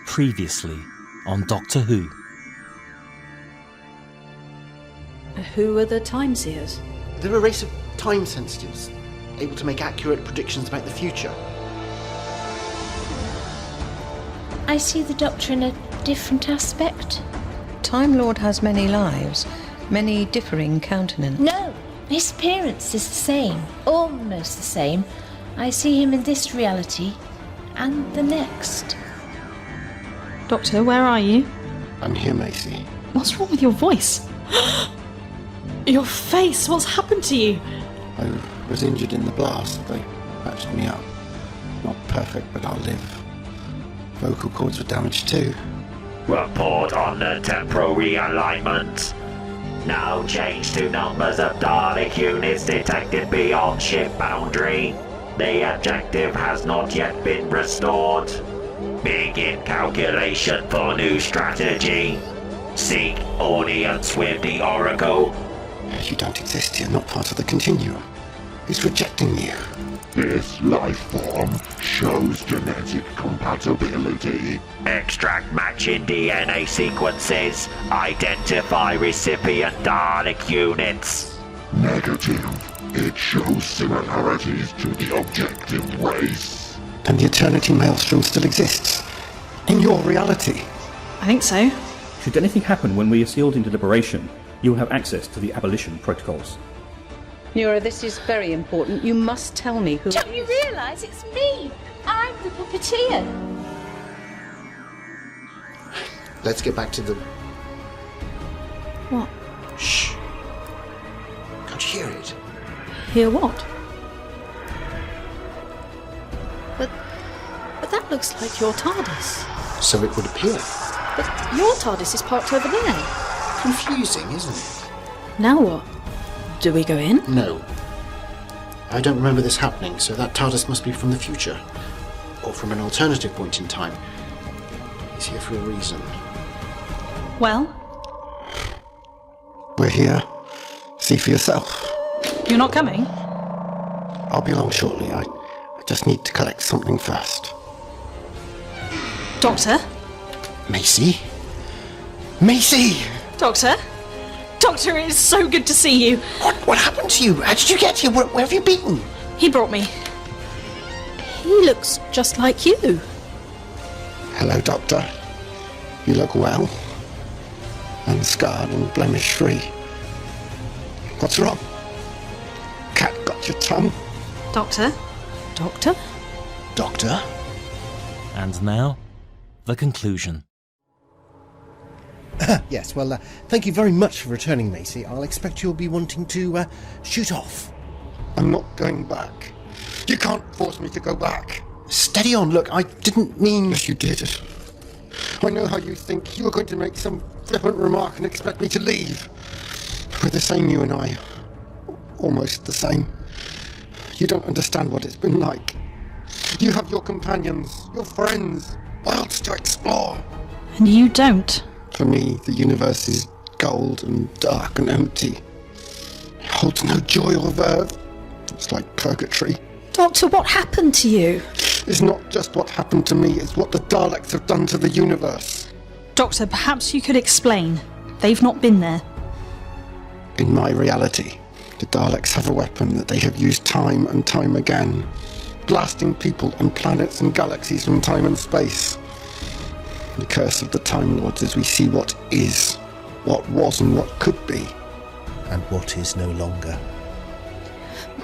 Previously on Doctor Who. Who are the Time Seeres? They're a race of time sensitives, able to make accurate predictions about the future. I see the Doctor in a different aspect. Time Lord has many lives, many differing countenances. No, his appearance is the same, almost the same. I see him in this reality and the next. Doctor, where are you? I'm here, Macy. What's wrong with your voice? Your face, what's happened to you? I was injured in the blast. They patched me up. Not perfect, but I'll live. Vocal cords were damaged too. Report on the temporary alignment. Now change to numbers of Dalek units detected beyond ship boundary. The objective has not yet been restored. Begin calculation for new strategy. Seek audience with the Oracle. You don't exist. You're not part of the continuum. It's rejecting you. This life form shows genetic compatibility. Extract matching DNA sequences. Identify recipient Dalek units. Negative. It shows similarities to the objective race. And the Eternity Maelstrom still exists. In your reality. I think so. Should anything happen when we are sealed into liberation, you will have access to the abolition protocols. Nura, this is very important. You must tell me who. Don't you realise it's me? I'm the puppeteer. Let's get back to the... What? Shh. Can't you hear it? Hear what? But that looks like your TARDIS. So it would appear. But your TARDIS is parked over there. Confusing, isn't it? Now what? Do we go in? No. I don't remember this happening, so that TARDIS must be from the future. Or from an alternative point in time. He's here for a reason. Well? We're here. See for yourself. You're not coming? I'll be along shortly. I just need to collect something first. Doctor? Macy? Macy! Doctor? Doctor, it is so good to see you. What happened to you? How did you get here? Where have you been? He brought me. He looks just like you. Hello, Doctor. You look well. Unscarred and blemish-free. What's wrong? Cat got your tongue? Doctor? Doctor? Doctor? And now, the conclusion. Yes, well, thank you very much for returning, Macy. I'll expect you'll be wanting to shoot off. I'm not going back. You can't force me to go back. Steady on, look, I didn't mean... Yes, you did. I know how you think. You were going to make some flippant remark and expect me to leave. We're the same, you and I. Almost the same. You don't understand what it's been like. You have your companions, your friends, worlds to explore. And you don't. For me, the universe is cold and dark and empty. It holds no joy or verve. It's like purgatory. Doctor, what happened to you? It's not just what happened to me, it's what the Daleks have done to the universe. Doctor, perhaps you could explain. They've not been there. In my reality, the Daleks have a weapon that they have used time and time again, blasting people and planets and galaxies from time and space. The curse of the Time Lords is we see what is, what was and what could be. And what is no longer.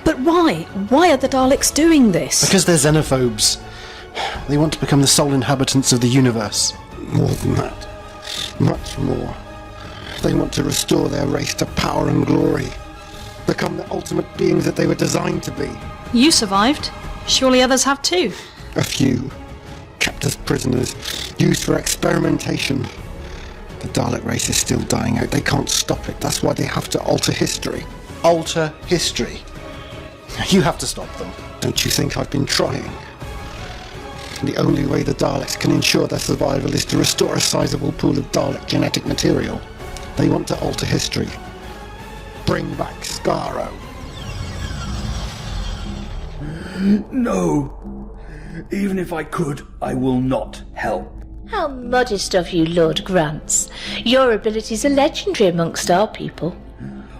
But why? Why are the Daleks doing this? Because they're xenophobes. They want to become the sole inhabitants of the universe. More than that. Much more. They want to restore their race to power and glory. Become the ultimate beings that they were designed to be. You survived. Surely others have too. A few. Kept as prisoners. Used for experimentation. The Dalek race is still dying out. They can't stop it. That's why they have to alter history. Alter history. You have to stop them. Don't you think I've been trying? The only way the Daleks can ensure their survival is to restore a sizable pool of Dalek genetic material. They want to alter history. Bring back Skaro. No. Even if I could, I will not help. How modest of you, Lord Grants. Your abilities are legendary amongst our people.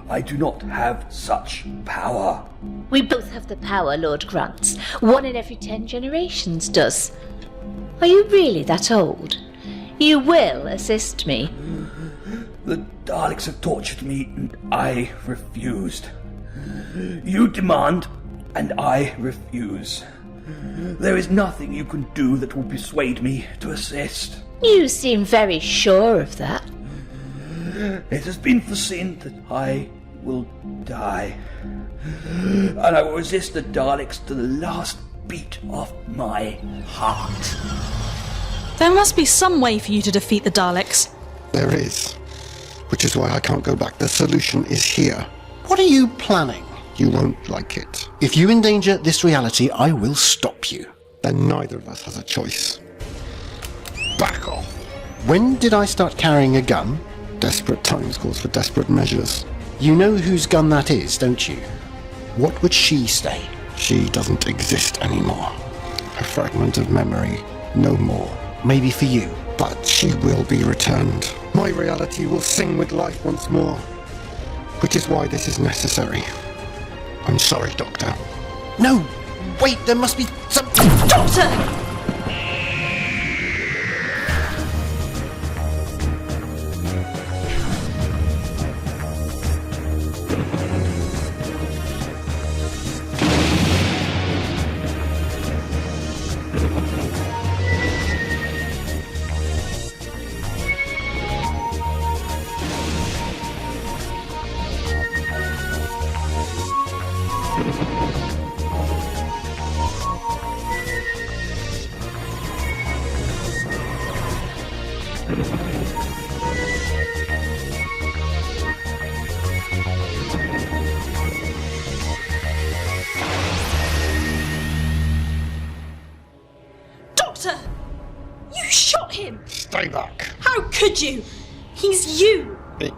I do not have such power. We both have the power, Lord Grants. 1 in every 10 generations does. Are you really that old? You will assist me. The Daleks have tortured me, and I refused. You demand, and I refuse. There is nothing you can do that will persuade me to assist. You seem very sure of that. It has been foreseen that I will die, and I will resist the Daleks to the last beat of my heart. There must be some way for you to defeat the Daleks. There is. Which is why I can't go back. The solution is here. What are you planning? You won't like it. If you endanger this reality, I will stop you. Then neither of us has a choice. Back off! When did I start carrying a gun? Desperate times calls for desperate measures. You know whose gun that is, don't you? What would she say? She doesn't exist anymore. A fragment of memory, no more. Maybe for you. But she will be returned. My reality will sing with life once more. Which is why this is necessary. I'm sorry, Doctor. No! Wait, there must be something... Doctor! Doctor! You shot him! Stay back. How could you? He's you! It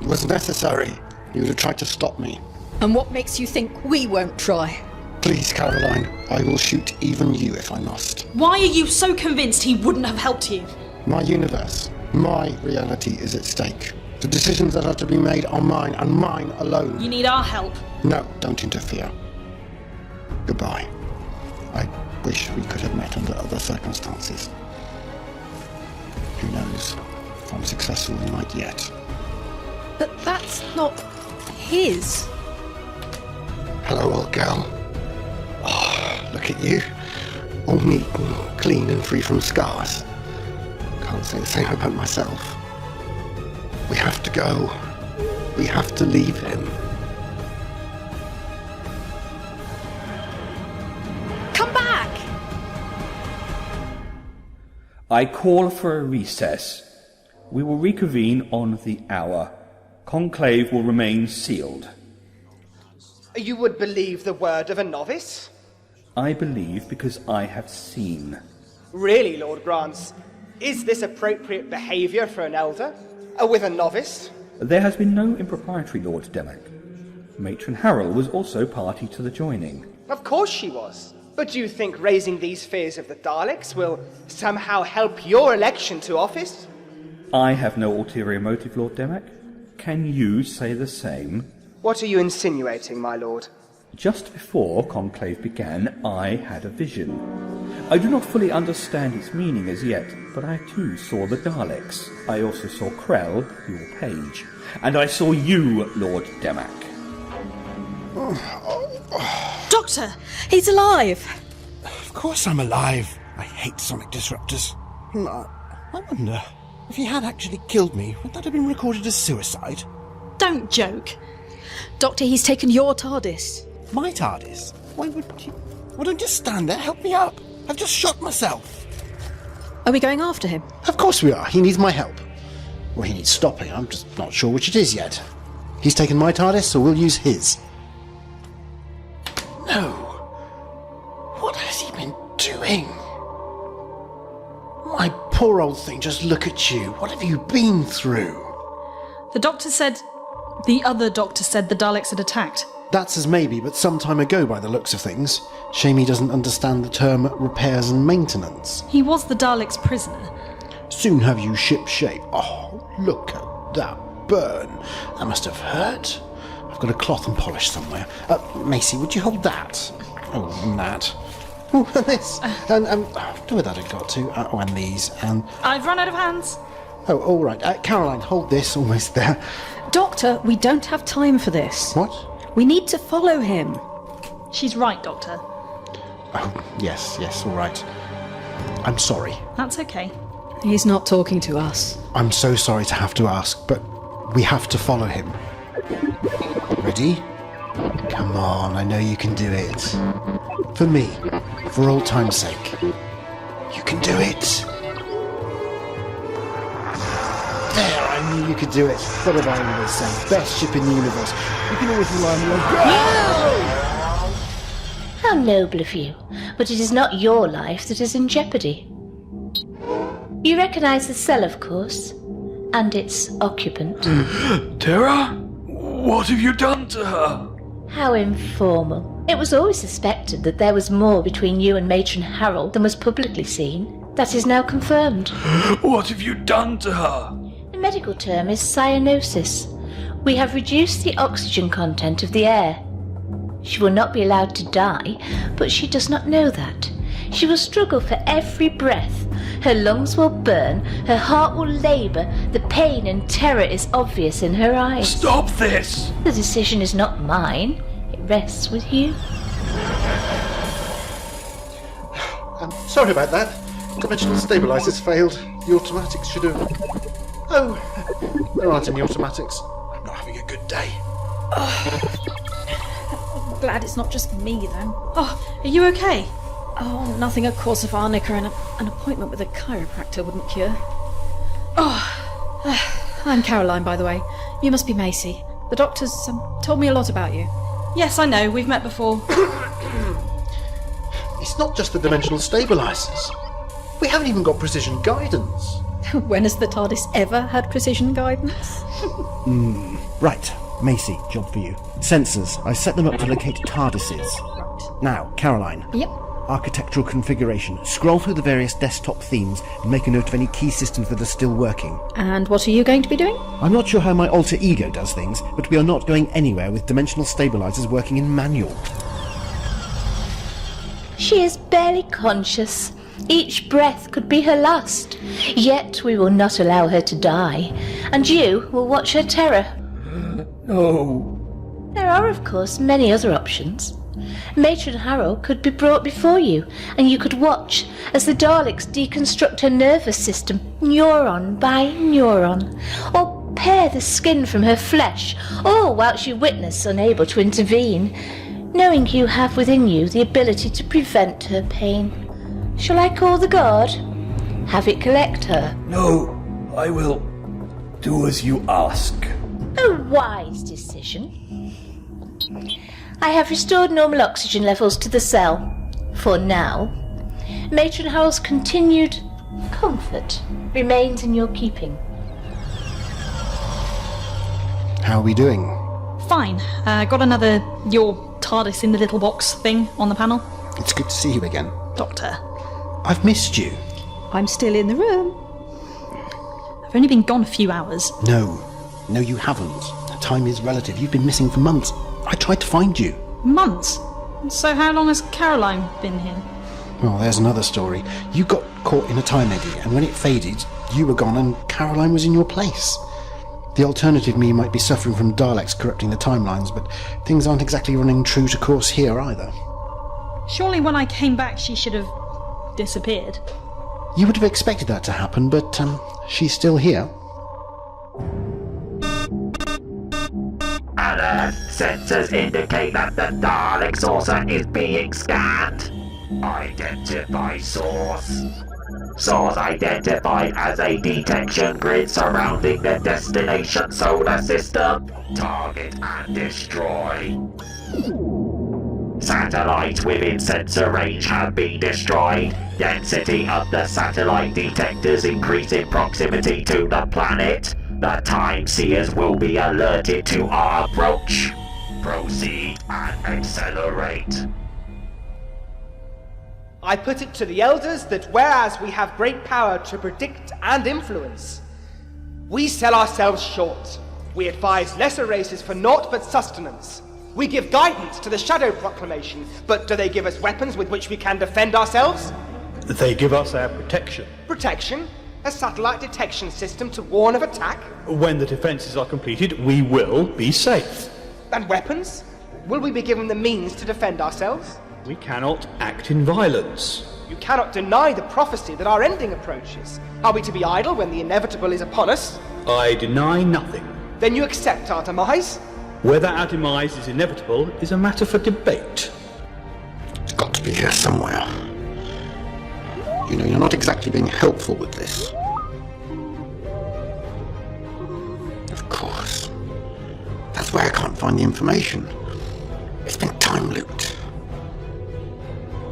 was necessary. You would have tried to stop me. And what makes you think we won't try? Please, Caroline, I will shoot even you if I must. Why are you so convinced he wouldn't have helped you? My universe, my reality is at stake. The decisions that are to be made are mine and mine alone. You need our help. No, don't interfere. Goodbye. I wish we could have met under other circumstances. Who knows? If I'm successful, we might yet. But that's not his. Hello, old girl. Oh, look at you. All neat and clean and free from scars. Can't say the same about myself. We have to go. We have to leave him. Come back! I call for a recess. We will reconvene on the hour. Conclave will remain sealed. You would believe the word of a novice? I believe because I have seen. Really, Lord Grants? Is this appropriate behaviour for an elder? With a novice? There has been no impropriety, Lord Dalek. Matron Harrell was also party to the joining. Of course she was. But do you think raising these fears of the Daleks will somehow help your election to office? I have no ulterior motive, Lord Dalek. Can you say the same? What are you insinuating, my lord? Just before Conclave began, I had a vision. I do not fully understand its meaning as yet, but I too saw the Daleks. I also saw Krell, your page, and I saw you, Lord Demak. Doctor, he's alive! Of course I'm alive. I hate sonic disruptors. I wonder, if he had actually killed me, would that have been recorded as suicide? Don't joke. Doctor, he's taken your TARDIS. My TARDIS? Why would you... Well, don't just stand there. Help me up. I've just shot myself. Are we going after him? Of course we are. He needs my help. Well, he needs stopping. I'm just not sure which it is yet. He's taken my TARDIS, so we'll use his. No. What has he been doing? My poor old thing, just look at you. What have you been through? The other doctor said the Daleks had attacked. That's as maybe, but some time ago by the looks of things. Shame he doesn't understand the term repairs and maintenance. He was the Daleks' prisoner. Soon have you ship shape. Oh, look at that burn. That must have hurt. I've got a cloth and polish somewhere. Macy, would you hold that? Oh, and that. Oh, and this. And where that had got to. And these. And... I've run out of hands. Oh, all right. Caroline, hold this. Almost there. Doctor, we don't have time for this. What? We need to follow him. She's right, Doctor. Oh, yes, all right. I'm sorry. That's okay. He's not talking to us. I'm so sorry to have to ask, but we have to follow him. Ready? Come on, I know you can do it. For me, for old time's sake. You can do it. There, I knew you could do it. What have I always said? Best ship in the universe. You can always rely on your... How noble of you, but it is not your life that is in jeopardy. You recognise the cell, of course, and its occupant. Tara? What have you done to her? How informal. It was always suspected that there was more between you and Matron Harold than was publicly seen. That is now confirmed. What have you done to her? The medical term is cyanosis. We have reduced the oxygen content of the air. She will not be allowed to die, but she does not know that. She will struggle for every breath. Her lungs will burn, her heart will labour, the pain and terror is obvious in her eyes. Stop this! The decision is not mine, it rests with you. Sorry about that. Dimensional stabilizers failed. The automatics should have... Oh, there aren't any automatics. I'm not having a good day. Glad it's not just me, then. Oh, are you okay? Oh, nothing a course of arnica and an appointment with a chiropractor wouldn't cure. Oh, I'm Caroline, by the way. You must be Macy. The doctor's told me a lot about you. Yes, I know. We've met before. It's not just the dimensional stabilizers. We haven't even got precision guidance. When has the TARDIS ever had precision guidance? Right, Macy, job for you. Sensors. I set them up to locate TARDISes. Right. Now, Caroline. Yep. Architectural configuration. Scroll through the various desktop themes and make a note of any key systems that are still working. And what are you going to be doing? I'm not sure how my alter ego does things, but we are not going anywhere with dimensional stabilizers working in manual. She is barely conscious. Each breath could be her last. Yet we will not allow her to die. And you will watch her terror. No. There are, of course, many other options. Matron Harold could be brought before you, and you could watch as the Daleks deconstruct her nervous system, neuron by neuron, or pare the skin from her flesh, all whilst you witness, unable to intervene, knowing you have within you the ability to prevent her pain. Shall I call the guard? Have it collect her? No, I will do as you ask. A wise decision. I have restored normal oxygen levels to the cell. For now. Matron Harold's continued comfort remains in your keeping. How are we doing? Fine. Got another your TARDIS in the little box thing on the panel. It's good to see you again. Doctor. I've missed you. I'm still in the room. I've only been gone a few hours. No, you haven't. Time is relative. You've been missing for months. I tried to find you. Months? So how long has Caroline been here? Well, there's another story. You got caught in a time eddy, and when it faded, you were gone and Caroline was in your place. The alternative me might be suffering from Daleks corrupting the timelines, but things aren't exactly running true to course here either. Surely when I came back she should have disappeared. You would have expected that to happen, but she's still here. Alert! Sensors indicate that the Dalek saucer is being scanned. Identify source. Source identified as a detection grid surrounding the destination solar system. Target and destroy. Satellites within sensor range have been destroyed. Density of the satellite detectors increase in proximity to the planet. The Time Seeres will be alerted to our approach. proceed and accelerate. I put it to the elders that whereas we have great power to predict and influence, we sell ourselves short. We advise lesser races for naught but sustenance. We give guidance to the Shadow Proclamation, but do they give us weapons with which we can defend ourselves? They give us our protection. Protection? A satellite detection system to warn of attack? When the defences are completed, we will be safe. And weapons? Will we be given the means to defend ourselves? We cannot act in violence. You cannot deny the prophecy that our ending approaches. Are we to be idle when the inevitable is upon us? I deny nothing. Then you accept our demise? Whether our demise is inevitable is a matter for debate. It's got to be here somewhere. You know, you're not exactly being helpful with this. Of course. That's why I can't find the information. It's been time looped.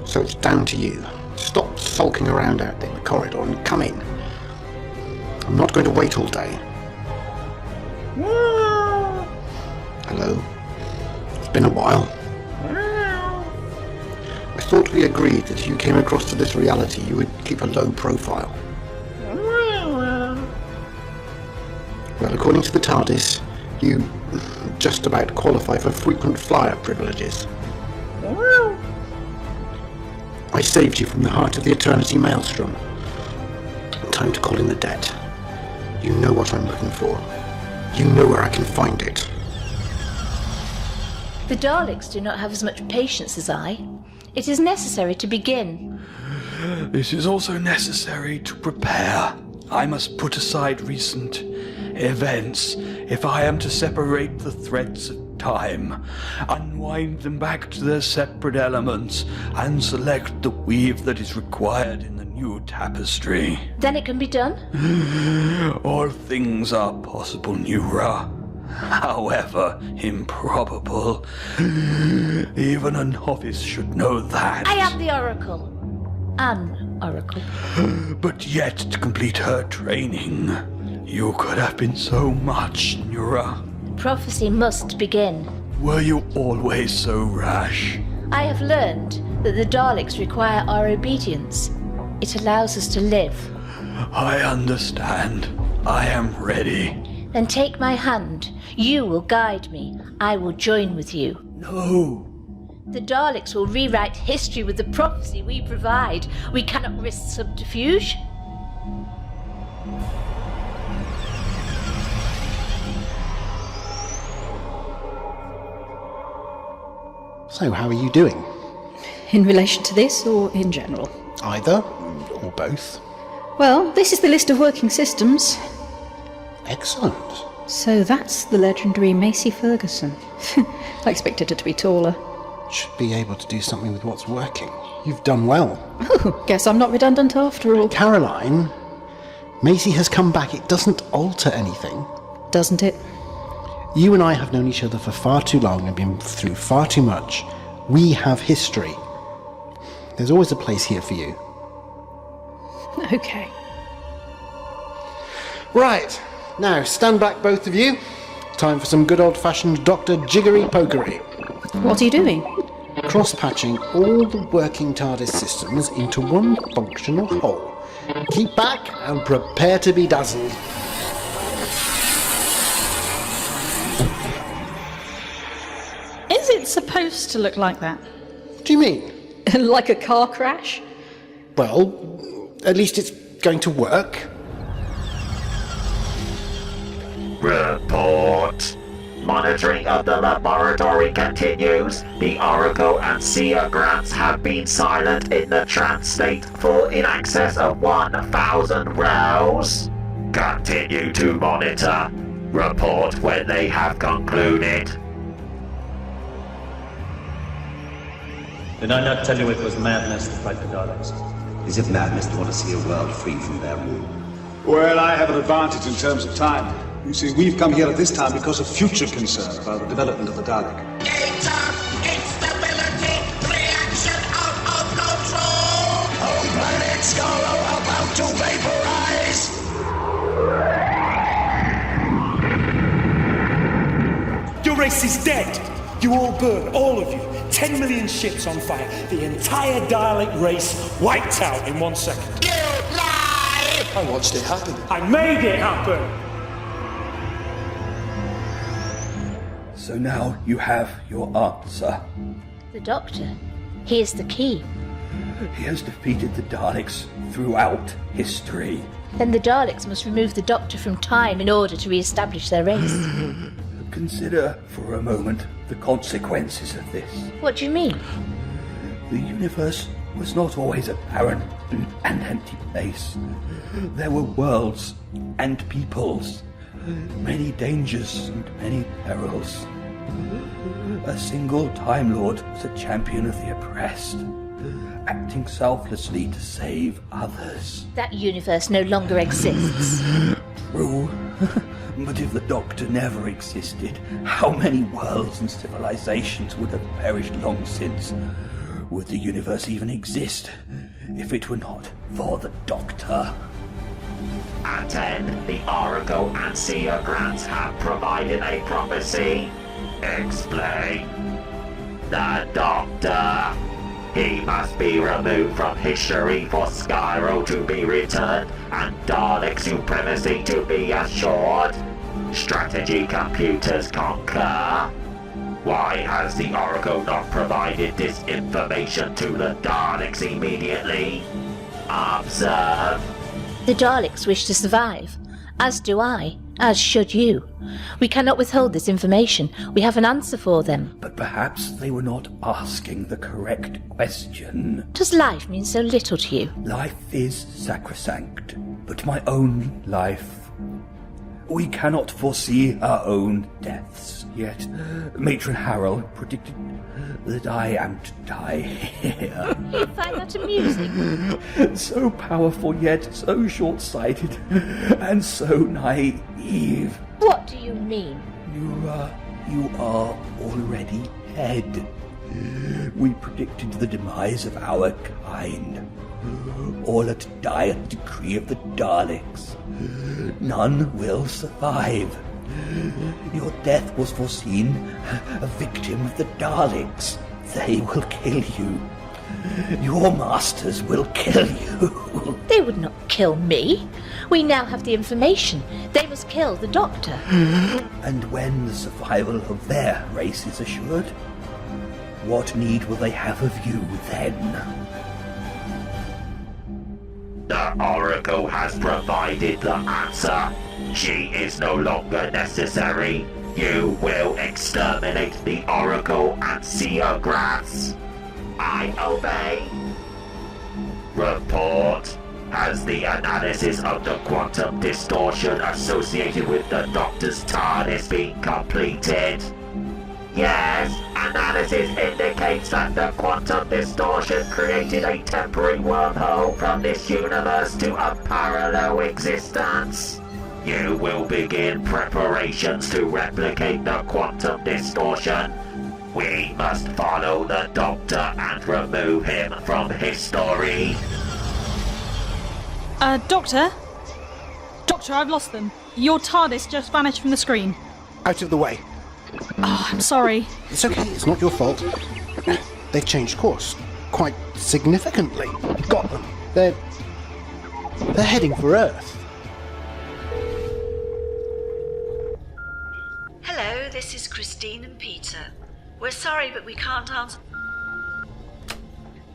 So it's down to you. Stop sulking around out in the corridor and come in. I'm not going to wait all day. Hello? It's been a while. I thought we agreed that if you came across to this reality, you would keep a low profile. Well, according to the TARDIS, you just about qualify for frequent flyer privileges. I saved you from the heart of the Eternity Maelstrom. Time to call in the debt. You know what I'm looking for. You know where I can find it. The Daleks do not have as much patience as I. It is necessary to begin. It is also necessary to prepare. I must put aside recent events if I am to separate the threads of time, unwind them back to their separate elements, and select the weave that is required in the new tapestry. Then it can be done? All things are possible, Nura. However improbable. Even a novice should know that. I am the Oracle. An Oracle. But yet, to complete her training, you could have been so much, Nura. Prophecy must begin. Were you always so rash? I have learned that the Daleks require our obedience. It allows us to live. I understand. I am ready. Then take my hand. You will guide me. I will join with you. No. The Daleks will rewrite history with the prophecy we provide. We cannot risk subterfuge. So, how are you doing? In relation to this, or in general? Either, or both. Well, this is the list of working systems. Excellent. So that's the legendary Macy Ferguson. I expected her to be taller. Should be able to do something with what's working. You've done well. Oh, guess I'm not redundant after all. Caroline, Macy has come back. It doesn't alter anything. Doesn't it? You and I have known each other for far too long and been through far too much. We have history. There's always a place here for you. Okay. Right. Now, stand back, both of you. Time for some good old-fashioned Dr. Jiggery-Pokery. What are you doing? Cross-patching all the working TARDIS systems into one functional whole. Keep back and prepare to be dazzled. Is it supposed to look like that? What do you mean? Like a car crash? Well, at least it's going to work. Report. Monitoring of the laboratory continues. The Oracle and Seer grants have been silent in the trance state for in excess of 1,000 rows. Continue to monitor. Report when they have concluded. Did I not tell you it was madness to fight the Daleks? Is it madness to want to see a world free from their rule? Well, I have an advantage in terms of time. You see, we've come here at this time because of future concern about the development of the Dalek. Instability! Reaction out of control! Our planet's about to vaporize! Your race is dead! You all burn, all of you. 10 million ships on fire. The entire Dalek race wiped out in 1 second. You lie! I watched it happen. I made it happen! So now you have your answer. The Doctor. He is the key. He has defeated the Daleks throughout history. Then the Daleks must remove the Doctor from time in order to re-establish their race. Consider for a moment the consequences of this. What do you mean? The universe was not always a barren and empty place. There were worlds and peoples, many dangers and many perils. A single Time Lord was a champion of the oppressed, acting selflessly to save others. That universe no longer exists. True. But if the Doctor never existed, how many worlds and civilizations would have perished long since? Would the universe even exist if it were not for the Doctor? At 10, the Oracle and Seer grants have provided a prophecy. Explain. The Doctor. He must be removed from history for Skyro to be returned and Dalek supremacy to be assured. Strategy computers concur. Why has the Oracle not provided this information to the Daleks immediately? Observe. The Daleks wish to survive. As do I. As should you. We cannot withhold this information. We have an answer for them. But perhaps they were not asking the correct question. Does life mean so little to you? Life is sacrosanct, but my own life... We cannot foresee our own deaths, yet Matron Harrell predicted that I am to die here. You find that amusing? So powerful, yet so short-sighted, and so naive. What do you mean? You are already dead. We predicted the demise of our kind. All are to die at the decree of the Daleks. None will survive. Your death was foreseen, a victim of the Daleks. They will kill you. Your masters will kill you. They would not kill me. We now have the information. They must kill the Doctor. And when the survival of their race is assured, what need will they have of you then? The Oracle has provided the answer. She is no longer necessary. You will exterminate the Oracle and Seer Grass. I obey. Report. Has the analysis of the quantum distortion associated with the Doctor's TARDIS been completed? Yes, analysis indicates that the quantum distortion created a temporary wormhole from this universe to a parallel existence. You will begin preparations to replicate the quantum distortion. We must follow the Doctor and remove him from history. Doctor? Doctor, I've lost them. Your TARDIS just vanished from the screen. Out of the way. Oh, I'm sorry. It's okay, it's not your fault. They've changed course. Quite significantly. Got them. They're heading for Earth. Hello, this is Christine and Peter. We're sorry, but we can't answer...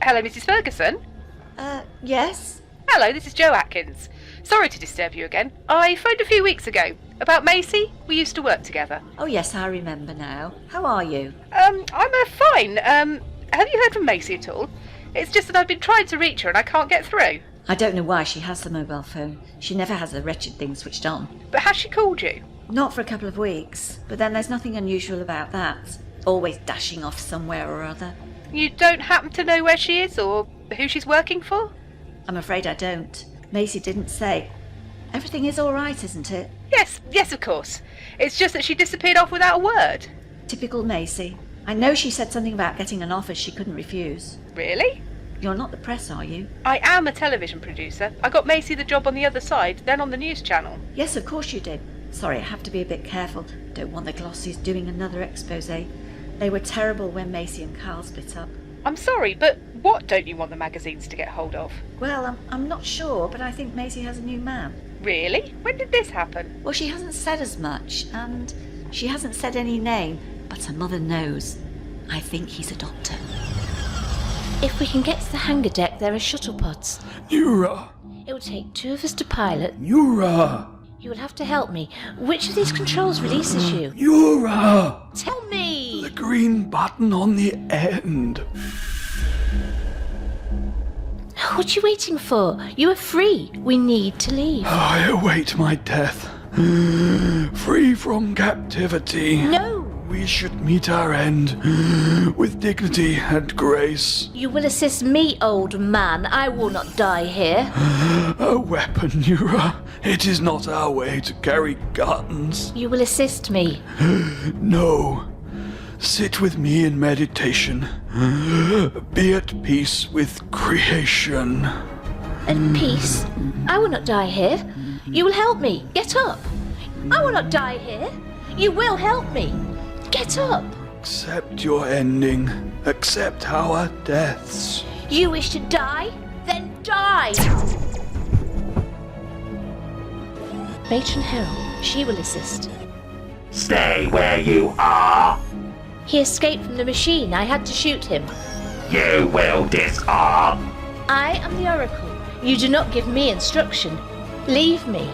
Hello, Mrs. Ferguson? Yes? Hello, this is Jo Atkins. Sorry to disturb you again. I phoned a few weeks ago. About Macy. We used to work together. Oh, yes, I remember now. How are you? I'm fine. Have you heard from Macy at all? It's just that I've been trying to reach her and I can't get through. I don't know why she has the mobile phone. She never has the wretched thing switched on. But has she called you? Not for a couple of weeks, but then there's nothing unusual about that. Always dashing off somewhere or other. You don't happen to know where she is or who she's working for? I'm afraid I don't. Macy didn't say. Everything is all right, isn't it? Yes, of course. It's just that she disappeared off without a word. Typical Macy. I know she said something about getting an offer she couldn't refuse. Really? You're not the press, are you? I am a television producer. I got Macy the job on the other side, then on the news channel. Yes, of course you did. Sorry, I have to be a bit careful. Don't want the glossies doing another expose. They were terrible when Macy and Carl split up. I'm sorry, but what don't you want the magazines to get hold of? Well, I'm not sure, but I think Macy has a new man. Really? When did this happen? Well, she hasn't said as much, and she hasn't said any name, but her mother knows. I think he's a doctor. If we can get to the hangar deck, there are shuttle pods. Nura! It will take 2 of us to pilot. Nura! You will have to help me. Which of these controls releases you? Nura! Tell me! The green button on the end. What are you waiting for? You are free. We need to leave. I await my death. Free from captivity. No! We should meet our end with dignity and grace. You will assist me, old man. I will not die here. A weapon, Nura. It is not our way to carry guns. You will assist me. No. Sit with me in meditation. Be at peace with creation. At peace? I will not die here. You will help me. Get up. I will not die here. You will help me. Get up. Accept your ending. Accept our deaths. You wish to die? Then die! Matron Harold, she will assist. Stay where you are. He escaped from the machine. I had to shoot him. You will disarm. I am the Oracle. You do not give me instruction. Leave me.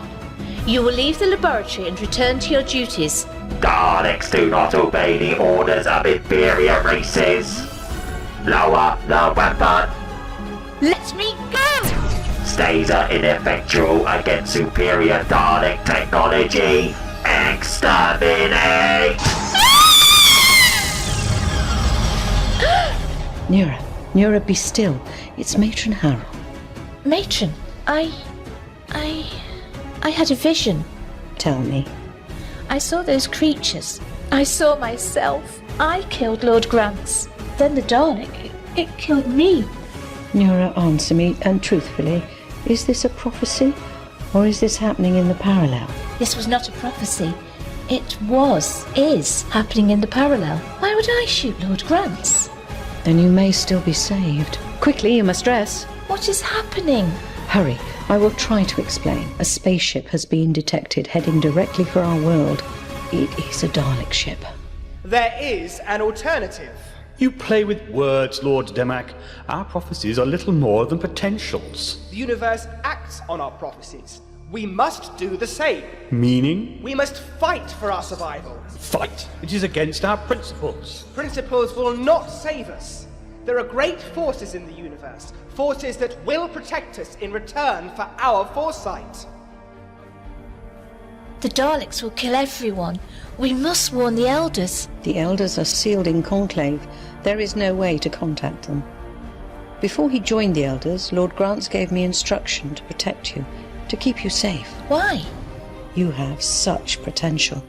You will leave the laboratory and return to your duties. Daleks do not obey the orders of inferior races. Lower the weapon. Let me go! Stays are ineffectual against superior Dalek technology. Exterminate! Nura, be still. It's Matron Harold. Matron, I had a vision. Tell me. I saw those creatures. I saw myself. I killed Lord Grants. Then the Dalek, it killed me. Nura, answer me, and truthfully, is this a prophecy, or is this happening in the parallel? This was not a prophecy. It is happening in the parallel. Why would I shoot Lord Grants? Then you may still be saved. Quickly, you must dress. What is happening? Hurry, I will try to explain. A spaceship has been detected heading directly for our world. It is a Dalek ship. There is an alternative. You play with words, Lord Demac. Our prophecies are little more than potentials. The universe acts on our prophecies. We must do the same. Meaning? We must fight for our survival. Fight! It is against our principles. Principles will not save us. There are great forces in the universe, forces that will protect us in return for our foresight. The Daleks will kill everyone. We must warn the Elders. The Elders are sealed in conclave. There is no way to contact them. Before he joined the Elders, Lord Grants gave me instruction to protect you, to keep you safe. Why? You have such potential.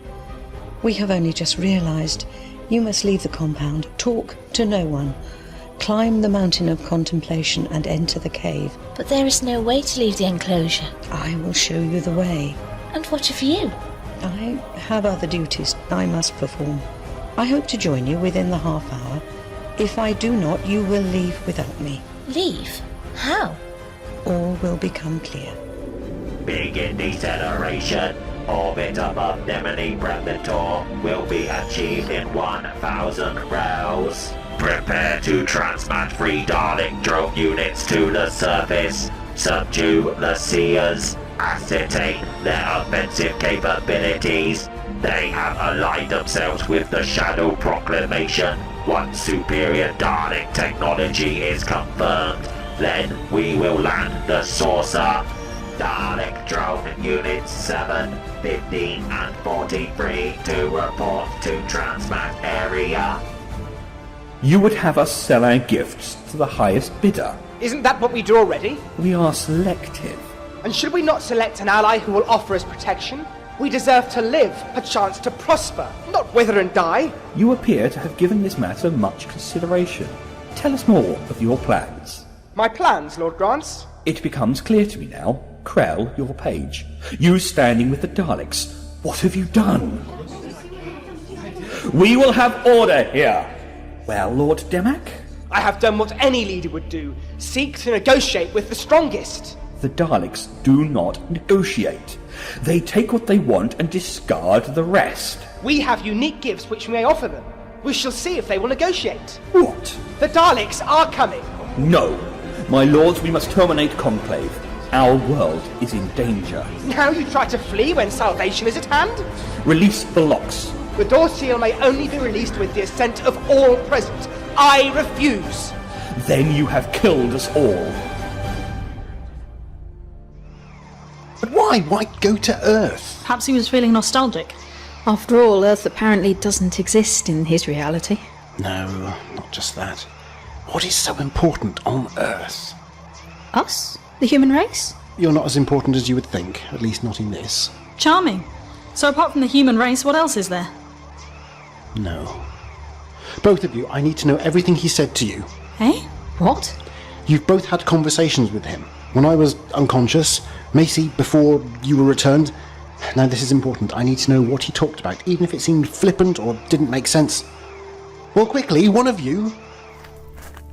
We have only just realized you must leave the compound, talk to no one, climb the mountain of contemplation and enter the cave. But there is no way to leave the enclosure. I will show you the way. And what of you? I have other duties I must perform. I hope to join you within the half hour. If I do not, you will leave without me. Leave? How? All will become clear. Begin deceleration. Orbit above Nemini Predator will be achieved in 1,000 rows. Prepare to transmat free Dalek drone units to the surface. Subdue the Seers. Ascertain their offensive capabilities. They have allied themselves with the Shadow Proclamation. Once superior Dalek technology is confirmed, then we will land the saucer. Dalek drone units 7, 15 and 43 to report to transmat area. You would have us sell our gifts to the highest bidder. Isn't that what we do already? We are selective. And should we not select an ally who will offer us protection? We deserve to live, perchance to prosper, not wither and die. You appear to have given this matter much consideration. Tell us more of your plans. My plans, Lord Grants? It becomes clear to me now. Krell, your page. You standing with the Daleks. What have you done? We will have order here. Well, Lord Demac? I have done what any leader would do. Seek to negotiate with the strongest. The Daleks do not negotiate. They take what they want and discard the rest. We have unique gifts which we may offer them. We shall see if they will negotiate. What? The Daleks are coming. No. My lords, we must terminate Conclave. Our world is in danger. Now you try to flee when salvation is at hand? Release the locks. The door seal may only be released with the assent of all present. I refuse. Then you have killed us all. But why? Why go to Earth? Perhaps he was feeling nostalgic. After all, Earth apparently doesn't exist in his reality. No, not just that. What is so important on Earth? Us? The human race? You're not as important as you would think, at least not in this. Charming. So apart from the human race, what else is there? No. Both of you, I need to know everything he said to you. Eh? What? You've both had conversations with him. When I was unconscious, Macy before you were returned. Now this is important. I need to know what he talked about, even if it seemed flippant or didn't make sense. Well, quickly, one of you.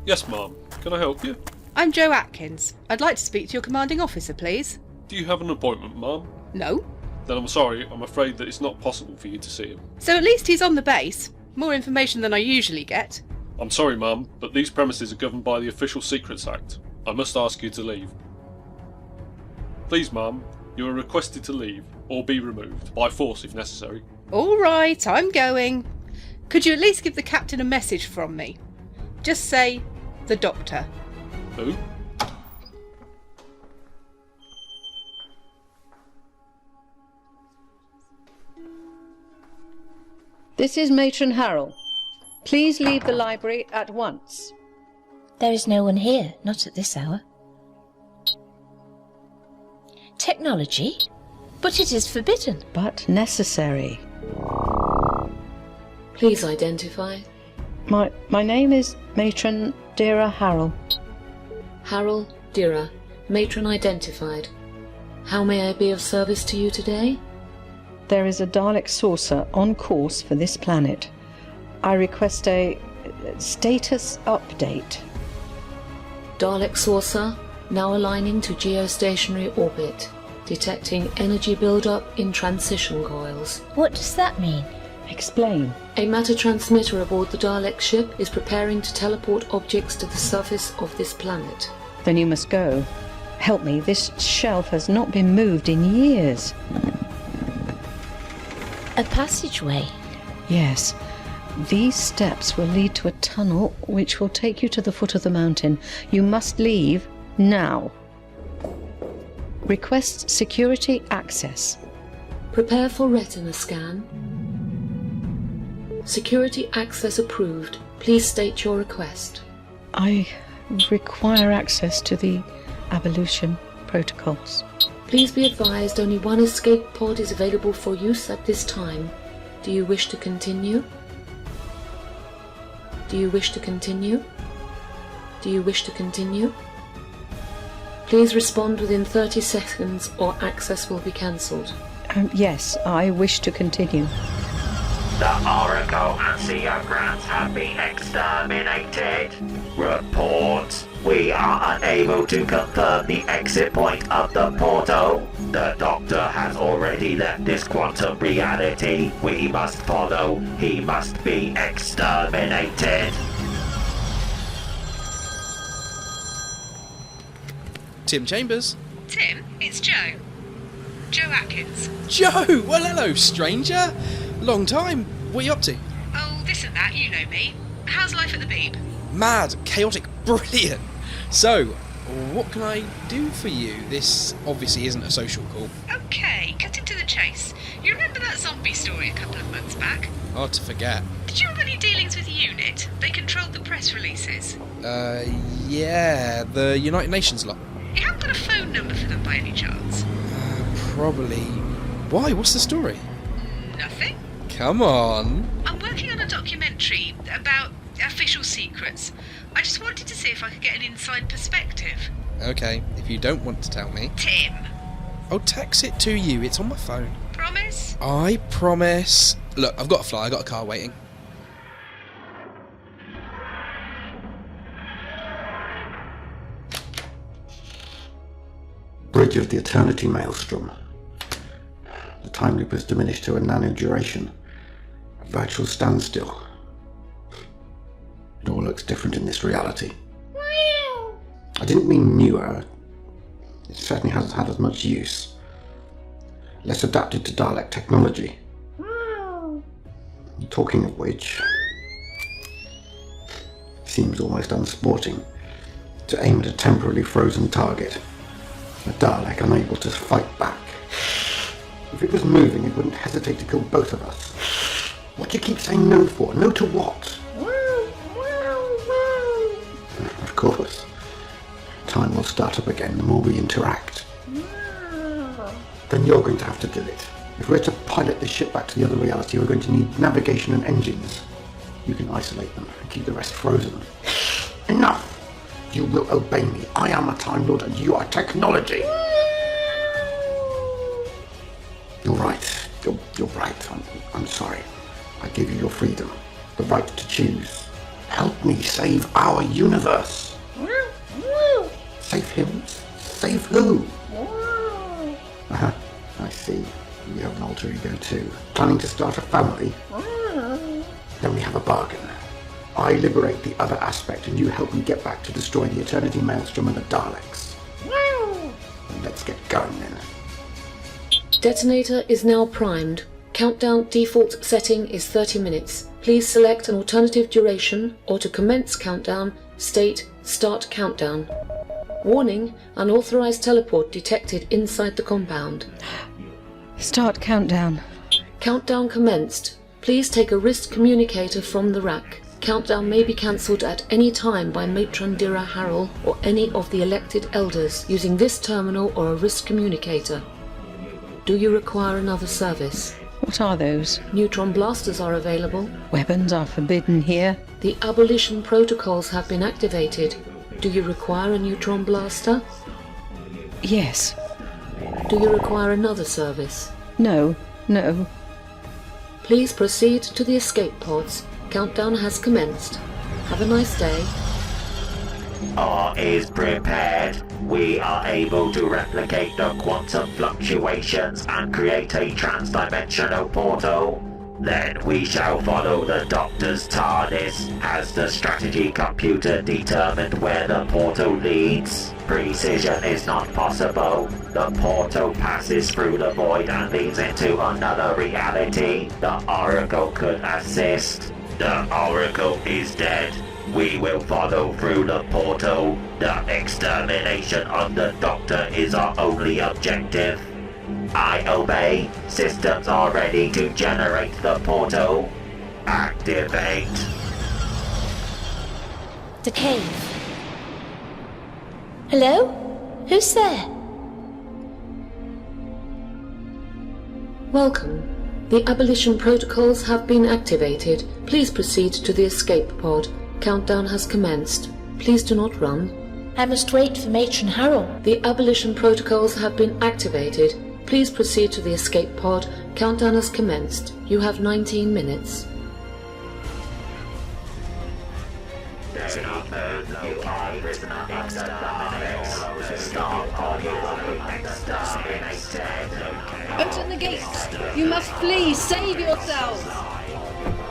Yes, Ma'am. Can I help you? I'm Joe Atkins. I'd like to speak to your commanding officer, please. Do you have an appointment, Ma'am? No. Then I'm sorry, I'm afraid that it's not possible for you to see him. So at least he's on the base. More information than I usually get. I'm sorry, Ma'am, but these premises are governed by the Official Secrets Act. I must ask you to leave. Please, Ma'am, you are requested to leave, or be removed, by force if necessary. All right, I'm going. Could you at least give the captain a message from me? Just say, the Doctor. Who? This is Matron Harrell. Please leave the library at once. There is no one here, not at this hour. Technology? But it is forbidden. But necessary. Please identify. My name is Matron Dira Harrell. Harrell, Dira. Matron identified. How may I be of service to you today? There is a Dalek saucer on course for this planet. I request a status update. Dalek saucer, now aligning to geostationary orbit. Detecting energy buildup in transition coils. What does that mean? Explain. A matter transmitter aboard the Dalek ship is preparing to teleport objects to the surface of this planet. Then you must go. Help me, this shelf has not been moved in years. A passageway? Yes. These steps will lead to a tunnel which will take you to the foot of the mountain. You must leave now. Request security access. Prepare for retina scan. Security access approved. Please state your request. I require access to the abolition protocols. Please be advised only one escape pod is available for use at this time. Do you wish to continue? Do you wish to continue? Do you wish to continue? Please respond within 30 seconds or access will be cancelled. Yes, I wish to continue. The Oracle and Seograms have been exterminated. Report. We are unable to confirm the exit point of the portal. The Doctor has already left this quantum reality. We must follow. He must be exterminated. Tim Chambers. Tim, it's Joe. Joe Atkins. Joe! Well, hello, stranger. Long time. What are you up to? Oh, this and that, you know me. How's life at the Beeb? Mad, chaotic, brilliant. So, what can I do for you? This obviously isn't a social call. Okay, cutting to the chase. You remember that zombie story a couple of months back? Hard to forget. Did you have any dealings with Unit? They controlled the press releases. Yeah, the United Nations lot. You haven't got a phone number for them by any chance? Probably. Why? What's the story? Nothing. Come on. I'm working on a documentary about official secrets. I just wanted to see if I could get an inside perspective. Okay, if you don't want to tell me. Tim. I'll text it to you. It's on my phone. Promise? I promise. Look, I've got to fly. I've got a car waiting. Bridge of the Eternity Maelstrom. The time loop has diminished to a nano duration. A virtual standstill. It all looks different in this reality. I didn't mean newer. It certainly hasn't had as much use. Less adapted to Dalek technology. Talking of which, seems almost unsporting to aim at a temporarily frozen target. A Dalek unable to fight back. If it was moving, it wouldn't hesitate to kill both of us. What do you keep saying no for? No to what? Of course. Time will start up again the more we interact. Then you're going to have to do it. If we're to pilot this ship back to the other reality, we're going to need navigation and engines. You can isolate them and keep the rest frozen. Enough! You will obey me. I am a Time Lord and you are technology. You're right. You're right. I'm sorry. I give you your freedom. The right to choose. Help me save our universe. Save him? Save who? I see. You have an alter ego too. Planning to start a family? Then we have a bargain. I liberate the other aspect and you help me get back to destroy the Eternity Maelstrom and the Daleks. Let's get going then. Detonator is now primed. Countdown default setting is 30 minutes. Please select an alternative duration, or to commence countdown, state Start Countdown. Warning, unauthorized teleport detected inside the compound. Start countdown. Countdown commenced. Please take a wrist communicator from the rack. Countdown may be cancelled at any time by Matron Dira Harrell or any of the elected elders using this terminal or a wrist communicator. Do you require another service? What are those? Neutron blasters are available. Weapons are forbidden here. The abolition protocols have been activated. Do you require a neutron blaster? Yes. Do you require another service? No. Please proceed to the escape pods. Countdown has commenced. Have a nice day. All is prepared. We are able to replicate the quantum fluctuations and create a trans-dimensional portal. Then we shall follow the Doctor's TARDIS. Has the strategy computer determined where the portal leads? Precision is not possible. The portal passes through the void and leads into another reality. The Oracle could assist. The Oracle is dead. We will follow through the portal. The extermination of the Doctor is our only objective. I obey. Systems are ready to generate the portal. Activate. The cave. Hello? Who's there? Welcome. The abolition protocols have been activated. Please proceed to the escape pod. Countdown has commenced. Please do not run. I must wait for Matron Harrell. The abolition protocols have been activated. Please proceed to the escape pod. Countdown has commenced. You have 19 minutes. Open the gates! You must flee! Save yourselves!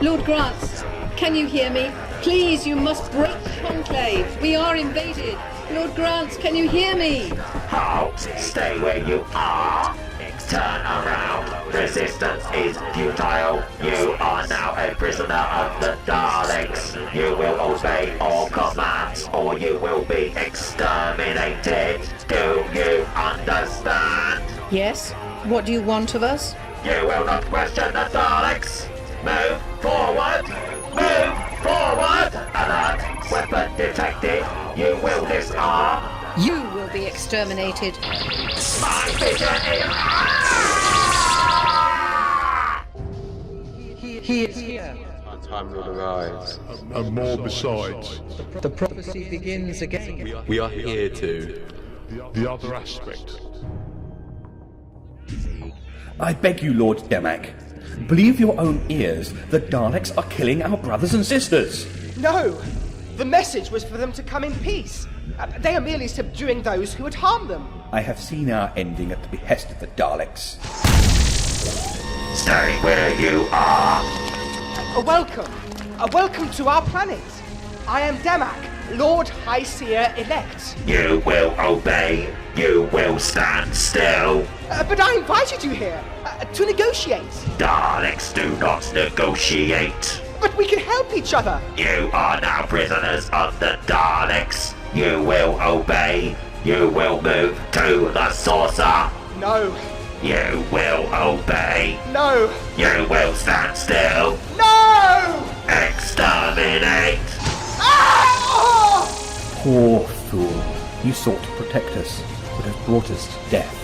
Lord Grant, can you hear me? Please, you must break the conclave. We are invaded. Lord Grant, can you hear me? Halt! Stay where you are! Turn around! Resistance is futile! You are now a prisoner of the Daleks! You will obey all commands or you will be exterminated! Do you understand? Yes? What do you want of us? You will not question the Daleks! Move forward! Move forward! Alert! Weapon detected! You will disarm! You will be exterminated. My vision is... He is here. Our Time Lord arrives. And more besides. The prophecy begins again. We are here to... The other aspect. I beg you, Lord Demak. Believe your own ears. The Daleks are killing our brothers and sisters. No! The message was for them to come in peace. They are merely subduing those who would harm them. I have seen our ending at the behest of the Daleks. Stay where you are. Welcome to our planet. I am Demak, Lord High Seer elect. You will obey. You will stand still. But I invited you here to negotiate. Daleks do not negotiate. But we can help each other. You are now prisoners of the Daleks. You will obey. You will move to the saucer. No. You will obey. No. You will stand still. No! Exterminate. Ah! Poor fool. You sought to protect us, but have brought us to death.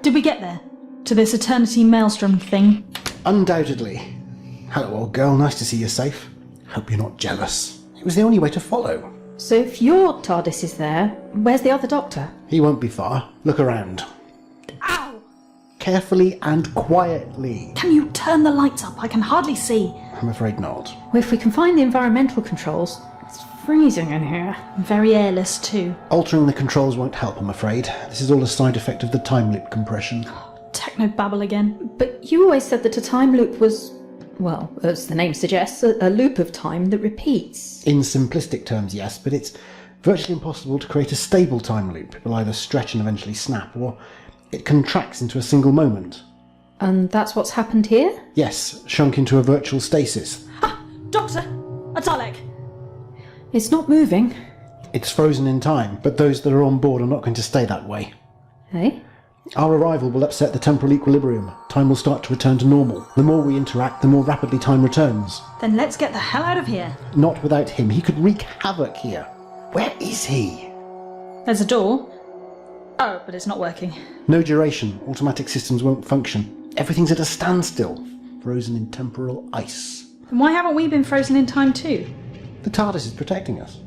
Did we get there? To this eternity maelstrom thing? Undoubtedly. Hello, old girl. Nice to see you safe. Hope you're not jealous. It was the only way to follow. So if your TARDIS is there, where's the other Doctor? He won't be far. Look around. Ow! Carefully and quietly. Can you turn the lights up? I can hardly see. I'm afraid not. Well, if we can find the environmental controls. It's freezing in here. Very airless too. Altering the controls won't help, I'm afraid. This is all a side effect of the time loop compression. Techno-babble again. But you always said that a time loop was, well, as the name suggests, a loop of time that repeats. In simplistic terms, yes, but it's virtually impossible to create a stable time loop. It will either stretch and eventually snap, or it contracts into a single moment. And that's what's happened here? Yes, shrunk into a virtual stasis. Ah! Doctor! A Dalek! It's not moving. It's frozen in time, but those that are on board are not going to stay that way. Hey? Our arrival will upset the temporal equilibrium. Time will start to return to normal. The more we interact, the more rapidly time returns. Then let's get the hell out of here. Not without him. He could wreak havoc here. Where is he? There's a door. Oh, but it's not working. No duration. Automatic systems won't function. Everything's at a standstill. Frozen in temporal ice. Then why haven't we been frozen in time too? The TARDIS is protecting us.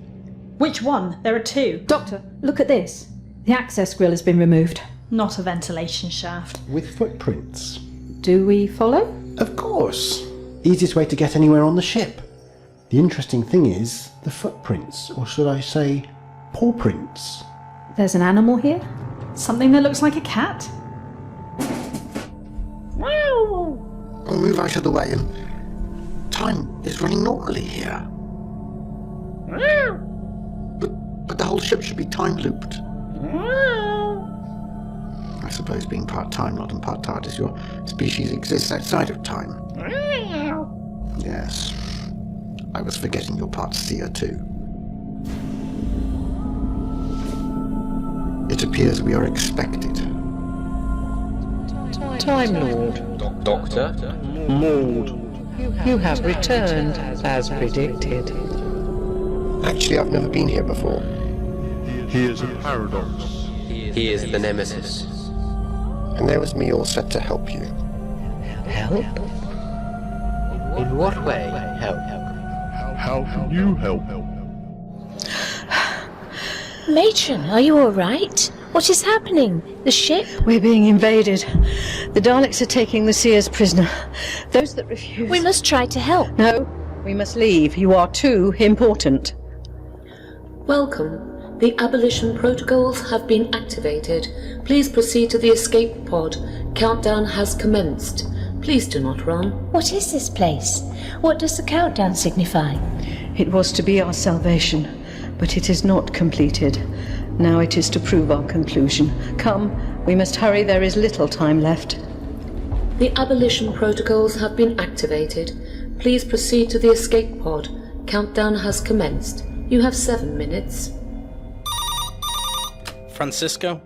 Which one? There are two. Doctor, look at this. The access grill has been removed. Not a ventilation shaft. With footprints. Do we follow? Of course. Easiest way to get anywhere on the ship. The interesting thing is the footprints, or should I say, paw prints. There's an animal here? Something that looks like a cat? I'll move out of the way and time is running normally here. But the whole ship should be time looped. I suppose being part Time Lord and part TARDIS, your species exists outside of time. Yes. I was forgetting you're part Seer too. It appears we are expected. Time Lord. Doctor? Maud. You have returned, as predicted. Actually, I've never been here before. He is a paradox. He is the Nemesis. And there was me all set to help you. Help? In what way help? How can you help? Matron, are you all right? What is happening? The ship? We're being invaded. The Daleks are taking the Seers prisoner. Those that refuse... We must try to help. No, we must leave. You are too important. Welcome. The abolition protocols have been activated. Please proceed to the escape pod. Countdown has commenced. Please do not run. What is this place? What does the countdown signify? It was to be our salvation, but it is not completed. Now it is to prove our conclusion. Come, we must hurry. There is little time left. The abolition protocols have been activated. Please proceed to the escape pod. Countdown has commenced. You have 7 minutes. Francisco?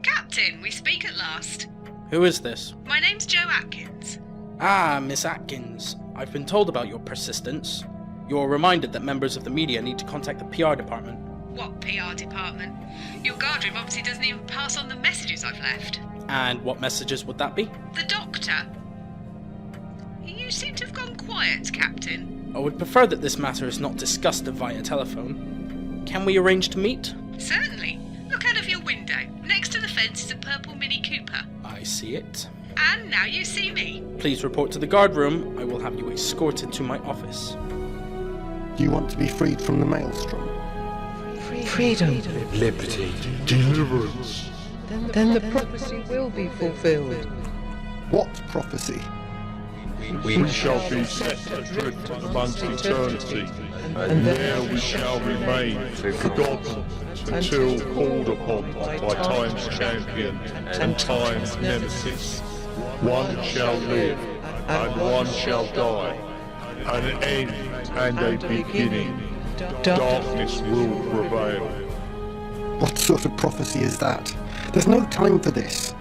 Captain, we speak at last. Who is this? My name's Joe Atkins. Ah, Miss Atkins. I've been told about your persistence. You're reminded that members of the media need to contact the PR department. What PR department? Your guardroom obviously doesn't even pass on the messages I've left. And what messages would that be? The Doctor. You seem to have gone quiet, Captain. I would prefer that this matter is not discussed via telephone. Can we arrange to meet? Certainly. Look out of your window. Next to the fence is a purple Mini Cooper. I see it. And now you see me. Please report to the guard room. I will have you escorted to my office. You want to be freed from the maelstrom? Freedom. Liberty. Deliverance. Then the prophecy will be fulfilled. What prophecy? We shall be set adrift amongst eternity, and there we shall remain, forgotten, until called upon by Time's champion and Time's nemesis. One shall live, and one shall die. An end and a beginning. Darkness will prevail. What sort of prophecy is that? There's no time for this.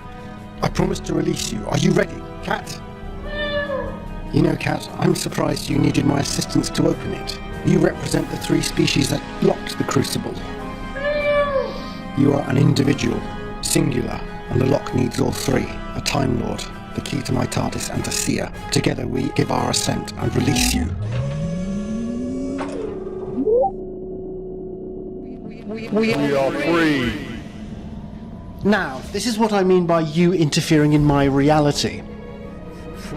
I promised to release you. Are you ready, Cat? You know, Cat, I'm surprised you needed my assistance to open it. You represent the 3 species that locked the Crucible. You are an individual, singular, and the lock needs all 3. A Time Lord, the key to my TARDIS, and a seer. Together we give our assent and release you. We are free. Now, this is what I mean by you interfering in my reality.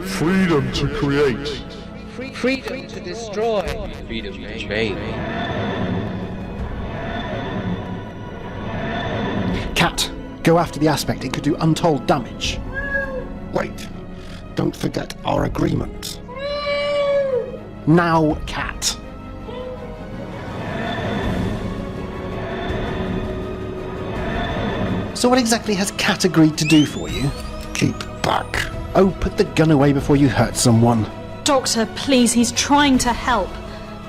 Freedom to create. Freedom to destroy. Freedom to change. Cat, go after the aspect. It could do untold damage. Wait, don't forget our agreement. Now, Cat. So what exactly has Cat agreed to do for you? Keep back. Oh, put the gun away before you hurt someone. Doctor, please, he's trying to help.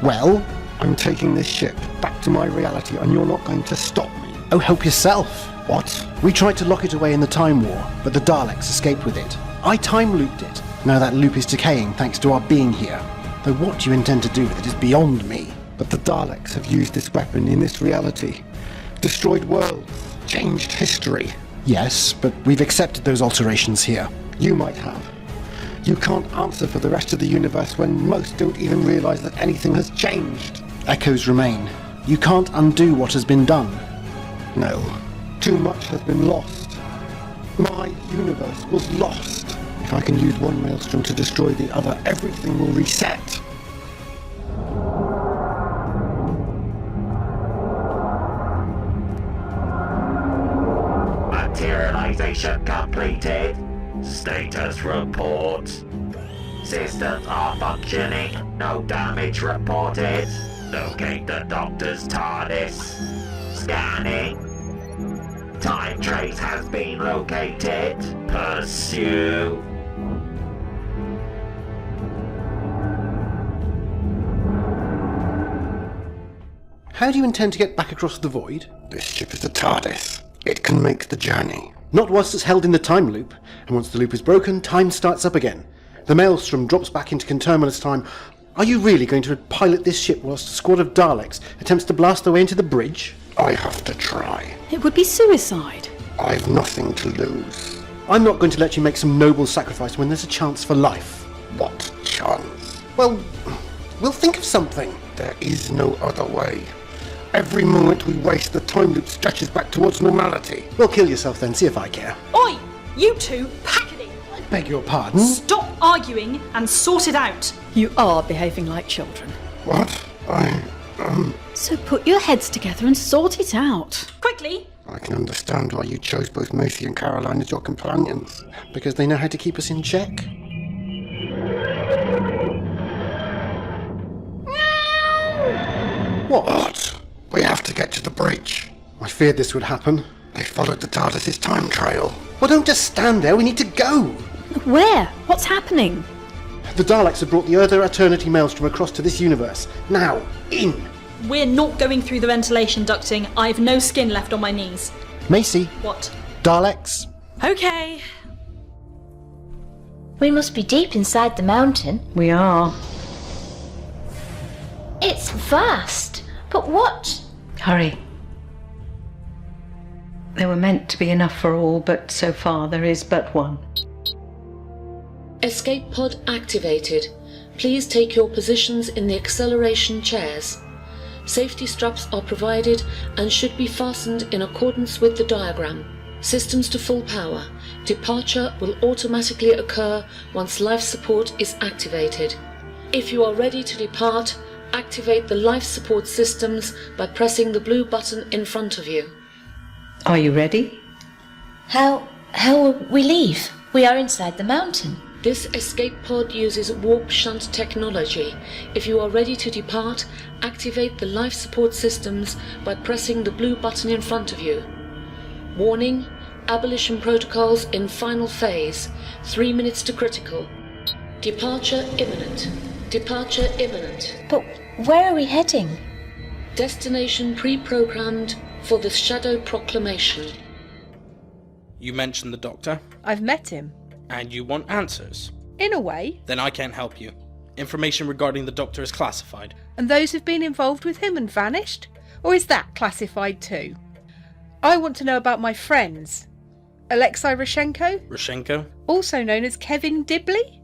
Well, I'm taking this ship back to my reality and you're not going to stop me. Oh, help yourself. What? We tried to lock it away in the Time War, but the Daleks escaped with it. I time looped it. Now that loop is decaying thanks to our being here. Though what you intend to do with it is beyond me. But the Daleks have used this weapon in this reality. Destroyed worlds. Changed history. Yes, but we've accepted those alterations here. You might have. You can't answer for the rest of the universe when most don't even realize that anything has changed. Echoes remain. You can't undo what has been done. No. Too much has been lost. My universe was lost. If I can use one maelstrom to destroy the other, everything will reset. Materialization completed. Status report. Systems are functioning. No damage reported. Locate the Doctor's TARDIS. Scanning. Time trace has been located. Pursue. How do you intend to get back across the void? This ship is a TARDIS. It can make the journey. Not whilst it's held in the time loop, and once the loop is broken, time starts up again. The maelstrom drops back into conterminous time. Are you really going to pilot this ship whilst a squad of Daleks attempts to blast their way into the bridge? I have to try. It would be suicide. I've nothing to lose. I'm not going to let you make some noble sacrifice when there's a chance for life. What chance? Well, we'll think of something. There is no other way. Every moment we waste, the time loop stretches back towards normality. Well, kill yourself then, see if I care. Oi! You two, pack it in! I beg your pardon? Stop arguing and sort it out! You are behaving like children. What? So put your heads together and sort it out. Quickly! I can understand why you chose both Macy and Caroline as your companions. Because they know how to keep us in check. What? We have to get to the bridge. I feared this would happen. They followed the TARDIS's time trail. Well, don't just stand there. We need to go. Where? What's happening? The Daleks have brought the other Eternity Maelstrom across to this universe. Now, in! We're not going through the ventilation ducting. I've no skin left on my knees. Macy. What? Daleks. Okay. We must be deep inside the mountain. We are. It's vast. But what? Hurry. There were meant to be enough for all, but so far there is but one. Escape pod activated. Please take your positions in the acceleration chairs. Safety straps are provided and should be fastened in accordance with the diagram. Systems to full power. Departure will automatically occur once life support is activated. If you are ready to depart, activate the life support systems by pressing the blue button in front of you. Are you ready? How will we leave? We are inside the mountain. This escape pod uses warp shunt technology. If you are ready to depart, activate the life support systems by pressing the blue button in front of you. Warning, abolition protocols in final phase. 3 minutes to critical. Departure imminent. Departure imminent. But where are we heading? Destination pre-programmed for the Shadow Proclamation. You mentioned the Doctor, I've met him. and you want answers. In a way. Then I can't help you. Information regarding the Doctor is classified. And those who've been involved with him and vanished? Or is that classified too? I want to know about my friends. Alexei Rashenko, Rashenko? also known as Kevin Dibley?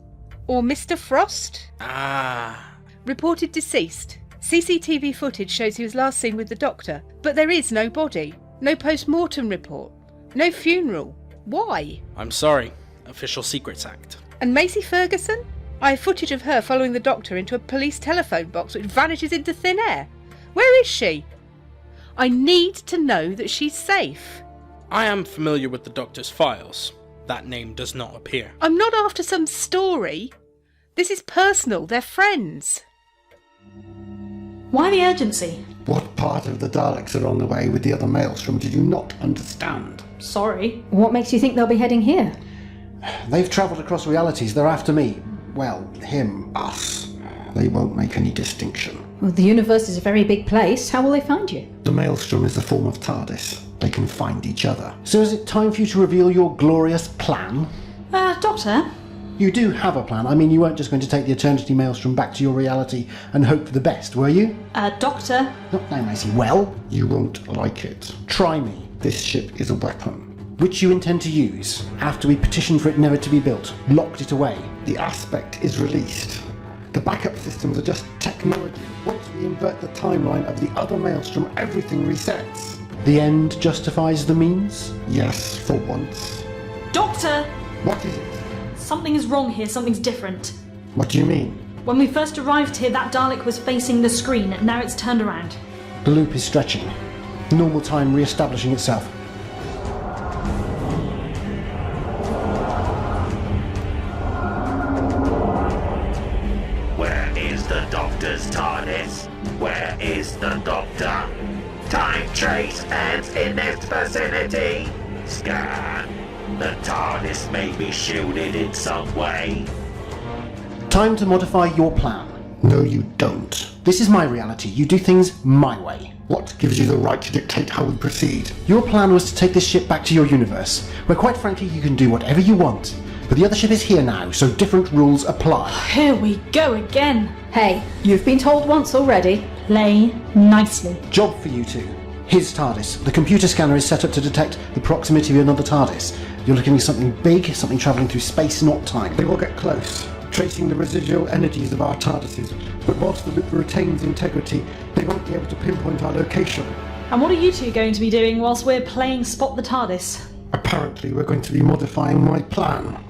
Or Mr. Frost? Ah. Reported deceased. CCTV footage shows he was last seen with the Doctor, but there is no body, no post-mortem report, no funeral. Why? I'm sorry. Official Secrets Act. And Macy Ferguson? I have footage of her following the Doctor into a police telephone box which vanishes into thin air. Where is she? I need to know that she's safe. I am familiar with the Doctor's files. That name does not appear. I'm not after some story. This is personal. They're friends. Why the urgency? What part of the Daleks are on the way with the other Maelstrom did you not understand? Sorry. What makes you think they'll be heading here? They've travelled across realities. They're after me. Well, him, us. They won't make any distinction. Well, the universe is a very big place. How will they find you? The Maelstrom is a form of TARDIS. They can find each other. So is it time for you to reveal your glorious plan? Doctor? You do have a plan. I mean, you weren't just going to take the Eternity Maelstrom back to your reality and hope for the best, were you? Doctor? Not now, Macy. Well, you won't like it. Try me. This ship is a weapon, which you intend to use after we petition for it never to be built, locked it away. The aspect is released. The backup systems are just technology. Once we invert the timeline of the other Maelstrom, everything resets. The end justifies the means? Yes, for once. Doctor! What is it? Something is wrong here, something's different. What do you mean? When we first arrived here, that Dalek was facing the screen, and now it's turned around. The loop is stretching. Normal time re-establishing itself. Where is the Doctor's TARDIS? Where is the Doctor? Time trace ends in this vicinity. Scan. The TARDIS may be shielded in some way. Time to modify your plan. No, you don't. This is my reality. You do things my way. What gives you the right to dictate how we proceed? Your plan was to take this ship back to your universe, where quite frankly you can do whatever you want. But the other ship is here now, so different rules apply. Here we go again. Hey, you've been told once already. Play nicely. Job for you two. His TARDIS. The computer scanner is set up to detect the proximity of another TARDIS. You're looking at something big, something travelling through space, not time. They will get close, tracing the residual energies of our TARDISes. But whilst the loop retains integrity, they won't be able to pinpoint our location. And what are you two going to be doing whilst we're playing Spot the TARDIS? Apparently we're going to be modifying my plan.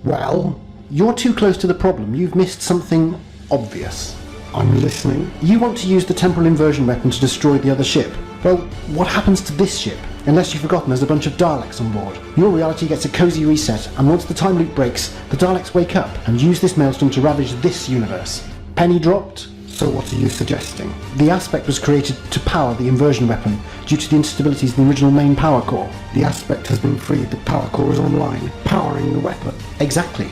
Well, you're too close to the problem. You've missed something obvious. I'm listening. You want to use the temporal inversion weapon to destroy the other ship. Well, what happens to this ship? Unless you've forgotten there's a bunch of Daleks on board. Your reality gets a cosy reset, and once the time loop breaks, the Daleks wake up and use this maelstrom to ravage this universe. Penny dropped? So what are you suggesting? The aspect was created to power the inversion weapon due to the instabilities in the original main power core. The aspect has been freed, the power core is online, powering the weapon. Exactly.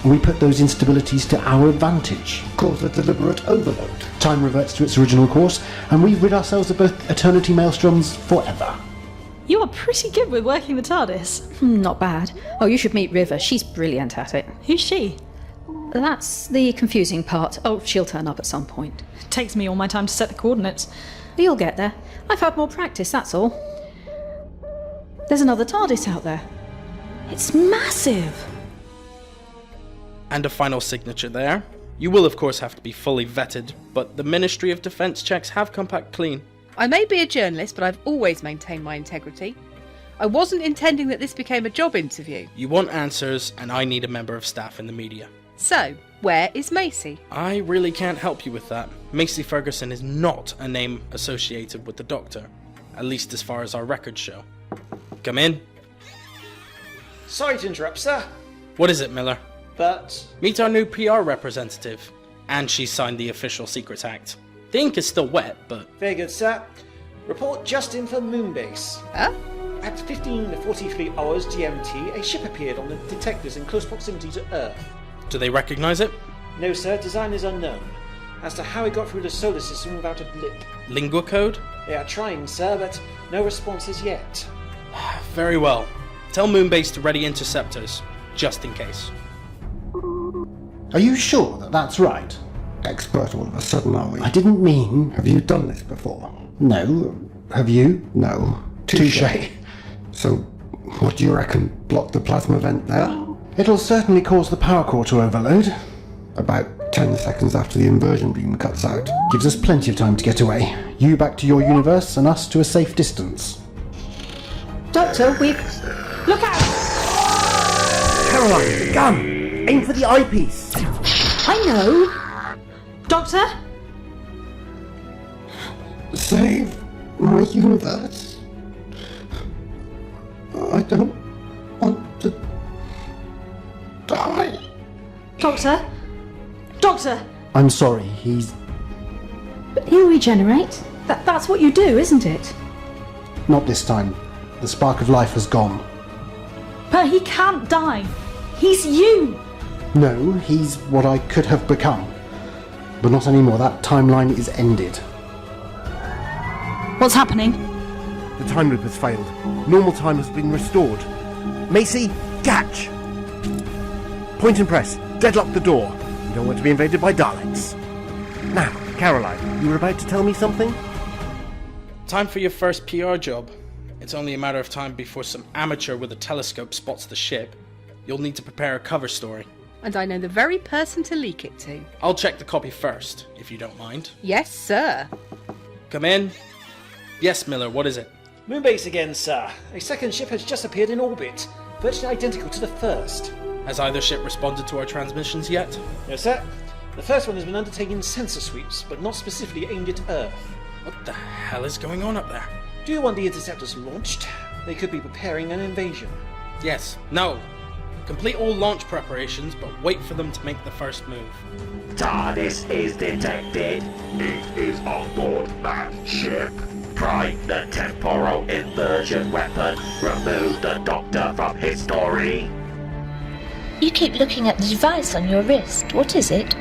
We put those instabilities to our advantage, cause a deliberate overload. Time reverts to its original course, and we rid ourselves of both Eternity Maelstroms forever. You are pretty good with working the TARDIS. Not bad. Oh, you should meet River. She's brilliant at it. Who's she? That's the confusing part. Oh, she'll turn up at some point. Takes me all my time to set the coordinates. You'll get there. I've had more practice, that's all. There's another TARDIS out there. It's massive. And a final signature there. You will of course have to be fully vetted, but the Ministry of Defence checks have come back clean. I may be a journalist, but I've always maintained my integrity. I wasn't intending that this became a job interview. You want answers, and I need a member of staff in the media. So, where is Macy? I really can't help you with that. Macy Ferguson is not a name associated with the Doctor, at least as far as our records show. Come in. Sorry to interrupt, sir, What is it, Miller? but... Meet our new PR representative. And she signed the Official Secrets Act. The ink is still wet, but... Very good, sir. Report just in for Moonbase. Huh? At 15:43 hours GMT, a ship appeared on the detectors in close proximity to Earth. Do they recognize it? No, sir, design is unknown. As to how it got through the solar system without a blip. Lingua code? They are trying, sir, but no responses yet. Very well. Tell Moonbase to ready interceptors, just in case. Are you sure that that's right? Expert all of a sudden, are we? I didn't mean... Have you done this before? No. Have you? No. Touché. So, what do you reckon? Block the plasma vent there? It'll certainly cause the power core to overload. About 10 seconds after the inversion beam cuts out. Gives us plenty of time to get away. You back to your universe and us to a safe distance. Doctor, we've... Look out! Caroline, gun! Aim for the eyepiece! I know! Doctor? Save my universe. I don't want to die. Doctor? Doctor! I'm sorry, he's... But he'll regenerate. That's what you do, isn't it? Not this time. The spark of life has gone. But he can't die. He's you! No, he's what I could have become. But not anymore. That timeline is ended. What's happening? The time loop has failed. Normal time has been restored. Macy, catch! Point and press. Deadlock the door. You don't want to be invaded by Daleks. Now, Caroline, you were about to tell me something? Time for your first PR job. It's only a matter of time before some amateur with a telescope spots the ship. You'll need to prepare a cover story. And I know the very person to leak it to. I'll check the copy first, if you don't mind. Yes, sir. Come in. Yes, Miller, what is it? Moonbase again, sir. A second ship has just appeared in orbit, virtually identical to the first. Has either ship responded to our transmissions yet? No, sir. The first one has been undertaking sensor sweeps, but not specifically aimed at Earth. What the hell is going on up there? Do you want the interceptors launched? They could be preparing an invasion. Yes. No. Complete all launch preparations, but wait for them to make the first move. TARDIS is detected. It is on board that ship. Prime the temporal inversion weapon. Remove the Doctor from history. You keep looking at the device on your wrist. What is it?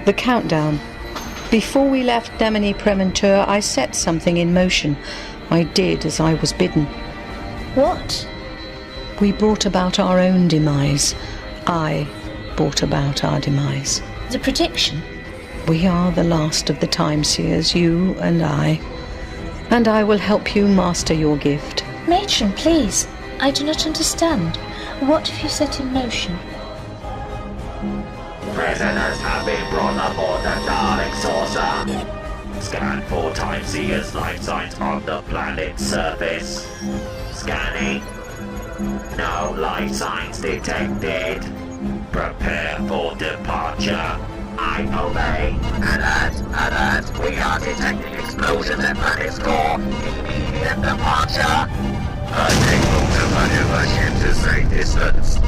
The countdown. Before we left Nemini Prementure, I set something in motion. I did as I was bidden. What? We brought about our own demise. I brought about our demise. The prediction? We are the last of the Time Seers, you and I. And I will help you master your gift. Matron, please. I do not understand. What have you set in motion? Prisoners have been brought aboard the Dalek saucer. Scan for Time Seeres life signs on the planet's surface. Scanning. No life signs detected. Prepare for departure. I obey. Alert. We are detecting explosions at planet's core. Immediate departure. Unable to maneuver ship to safe distance.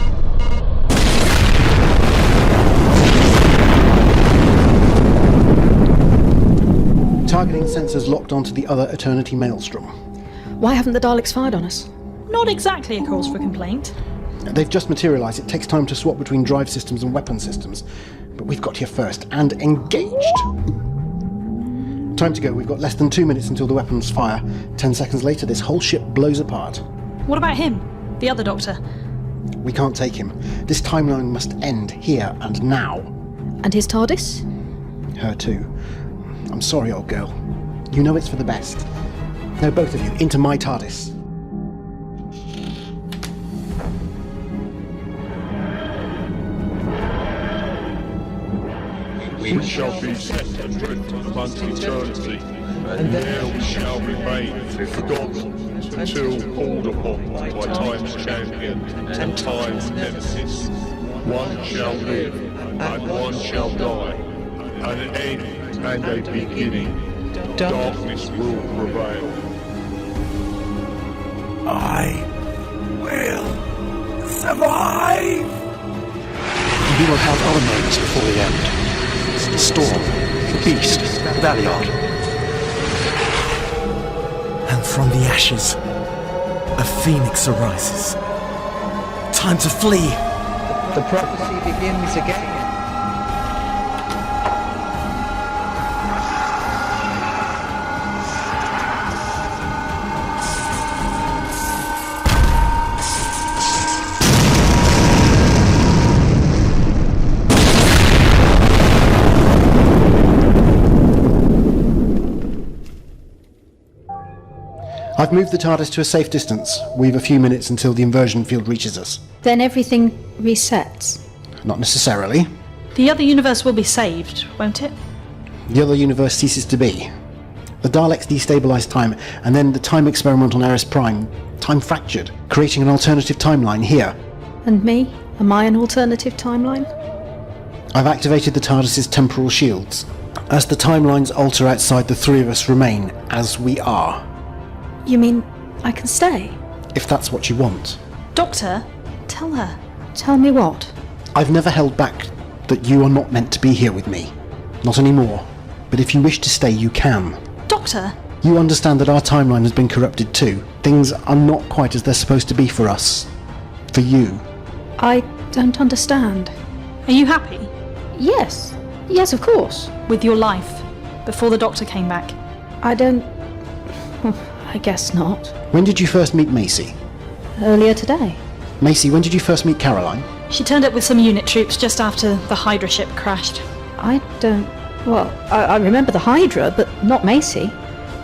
Targeting sensors locked onto the other Eternity Maelstrom. Why haven't the Daleks fired on us? Not exactly a cause for complaint. They've just materialised. It takes time to swap between drive systems and weapon systems. But we've got here first and engaged. Time to go. We've got less than 2 minutes until the weapons fire. 10 seconds later, this whole ship blows apart. What about him? The other Doctor? We can't take him. This timeline must end here and now. And his TARDIS? Her too. I'm sorry, old girl. You know it's for the best. No, both of you, into my TARDIS. we shall be set adrift amongst eternity, and there we shall remain, forgotten, until called upon by Time's champion and Time's nemesis. One shall live, and one shall die. An end and a beginning. Darkness will prevail. I will survive! We will have other moments before the end. The storm, the beast, Valiant. And from the ashes, a phoenix arises. Time to flee! The prophecy begins again. I've moved the TARDIS to a safe distance. We've a few minutes until the inversion field reaches us. Then everything resets. Not necessarily. The other universe will be saved, won't it? The other universe ceases to be. The Daleks destabilise time, and then the time experiment on Eris Prime, time fractured, creating an alternative timeline here. And me? Am I an alternative timeline? I've activated the TARDIS's temporal shields. As the timelines alter outside, the three of us remain as we are. You mean I can stay? If that's what you want. Doctor, tell her. Tell me what? I've never held back that you are not meant to be here with me. Not anymore. But if you wish to stay, you can. Doctor! You understand that our timeline has been corrupted too. Things are not quite as they're supposed to be for us. For you. I don't understand. Are you happy? Yes. Yes, of course. With your life? Before the Doctor came back? I don't... I guess not. When did you first meet Macy? Earlier today. Macy, when did you first meet Caroline? She turned up with some unit troops just after the Hydra ship crashed. I don't... Well, I remember the Hydra, but not Macy.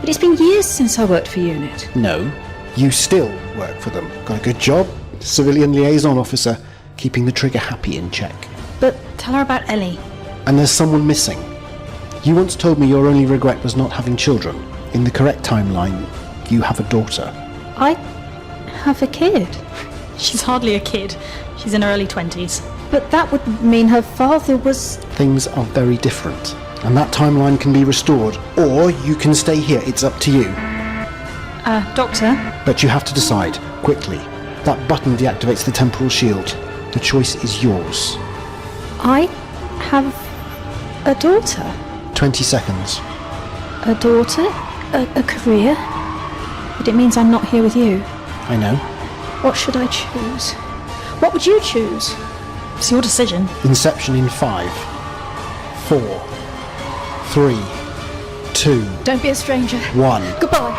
But it's been years since I worked for UNIT. No. You still work for them. Got a good job. Civilian liaison officer. Keeping the trigger happy in check. But tell her about Ellie. And there's someone missing. You once told me your only regret was not having children. In the correct timeline, you have a daughter. I have a kid. She's hardly a kid. She's in her early 20s. But that would mean her father was... Things are very different. And that timeline can be restored. Or you can stay here. It's up to you. Doctor? But you have to decide. Quickly. That button deactivates the temporal shield. The choice is yours. I have a daughter. 20 seconds. A daughter? A career? But it means I'm not here with you. I know. What should I choose? What would you choose? It's your decision. Inception in 5, 4, 3, 2... Don't be a stranger. 1. Goodbye.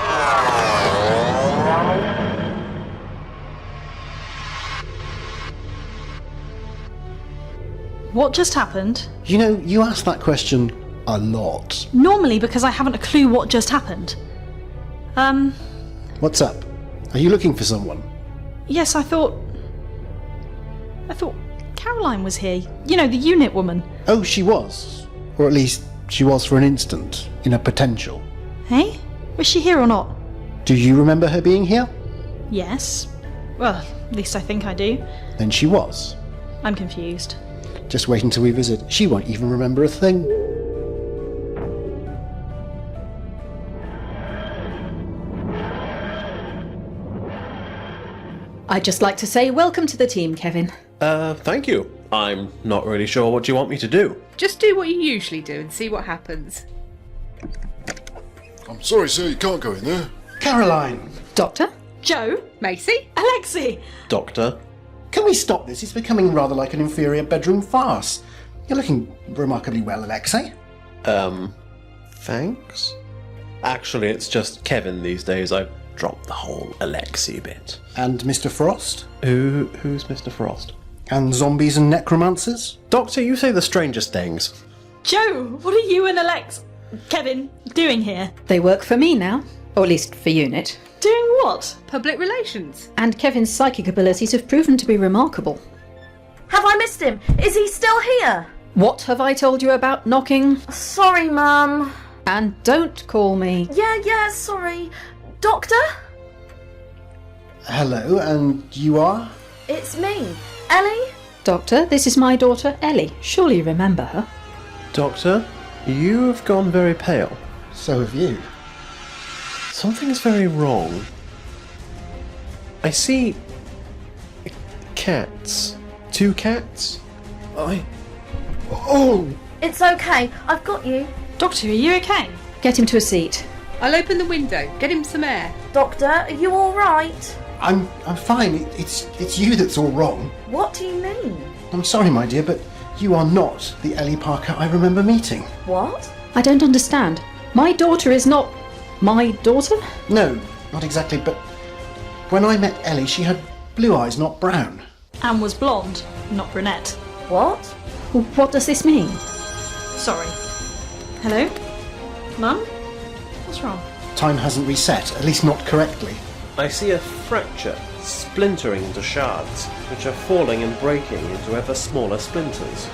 What just happened? You know, you ask that question a lot. Normally because I haven't a clue what just happened. What's up? Are you looking for someone? Yes, I thought Caroline was here. You know, the unit woman. Oh, she was. Or at least, she was for an instant, in a potential. Hey? Was she here or not? Do you remember her being here? Yes. Well, at least I think I do. Then she was. I'm confused. Just wait until we visit. She won't even remember a thing. I'd just like to say welcome to the team, Kevin. Thank you. I'm not really sure what you want me to do. Just do what you usually do and see what happens. I'm sorry, sir, you can't go in there. Caroline! Doctor? Joe? Macy? Alexei? Doctor? Can we stop this? It's becoming rather like an inferior bedroom farce. You're looking remarkably well, Alexei. Thanks? Actually, it's just Kevin these days. I've dropped the whole Alexei bit. And Mr. Frost? Who's Mr. Frost? And zombies and necromancers? Doctor, you say the strangest things. Joe, what are you and Kevin doing here? They work for me now. Or at least for UNIT. Doing what? Public relations. And Kevin's psychic abilities have proven to be remarkable. Have I missed him? Is he still here? What have I told you about knocking? Sorry, Mum. And don't call me. Yeah, sorry. Doctor? Hello, and you are? It's me, Ellie. Doctor, this is my daughter, Ellie. Surely you remember her. Doctor, you have gone very pale. So have you. Something's very wrong. I see cats. 2 cats? Oh! It's okay. I've got you. Doctor, are you okay? Get him to a seat. I'll open the window. Get him some air. Doctor, are you all right? I'm fine. It's you that's all wrong. What do you mean? I'm sorry, my dear, but you are not the Ellie Parker I remember meeting. What? I don't understand. My daughter is not my daughter? No, not exactly, but when I met Ellie, she had blue eyes, not brown. And was blonde, not brunette. What? What does this mean? Sorry. Hello? Mum? What's wrong? Time hasn't reset, at least not correctly. I see a fracture, splintering into shards, which are falling and breaking into ever smaller splinters.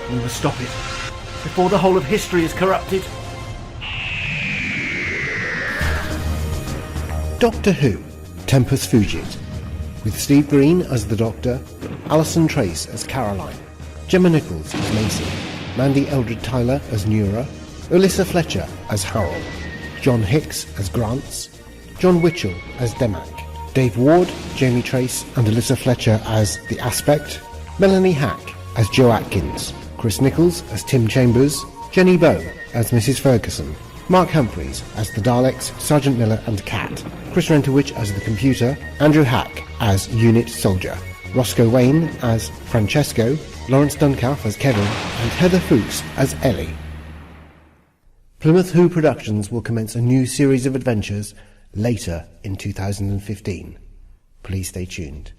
We must stop it, before the whole of history is corrupted. Doctor Who, Tempus Fugit, with Steve Green as the Doctor, Alison Trace as Caroline, Gemma Nichols as Macy, Mandy Eldred Tyler as Neura, Alyssa Fletcher as Harold, John Hicks as Grants, John Witchell as Demak, Dave Ward, Jamie Trace and Alyssa Fletcher as The Aspect, Melanie Hack as Jo Atkins, Chris Nichols as Tim Chambers, Jenny Bow as Mrs. Ferguson, Mark Humphreys as the Daleks, Sergeant Miller and Cat, Chris Rentowich as the Computer, Andrew Hack as Unit Soldier, Roscoe Wayne as Francesco, Lawrence Duncalf as Kevin, and Heather Fuchs as Ellie. Plymouth Who Productions will commence a new series of adventures later in 2015. Please stay tuned.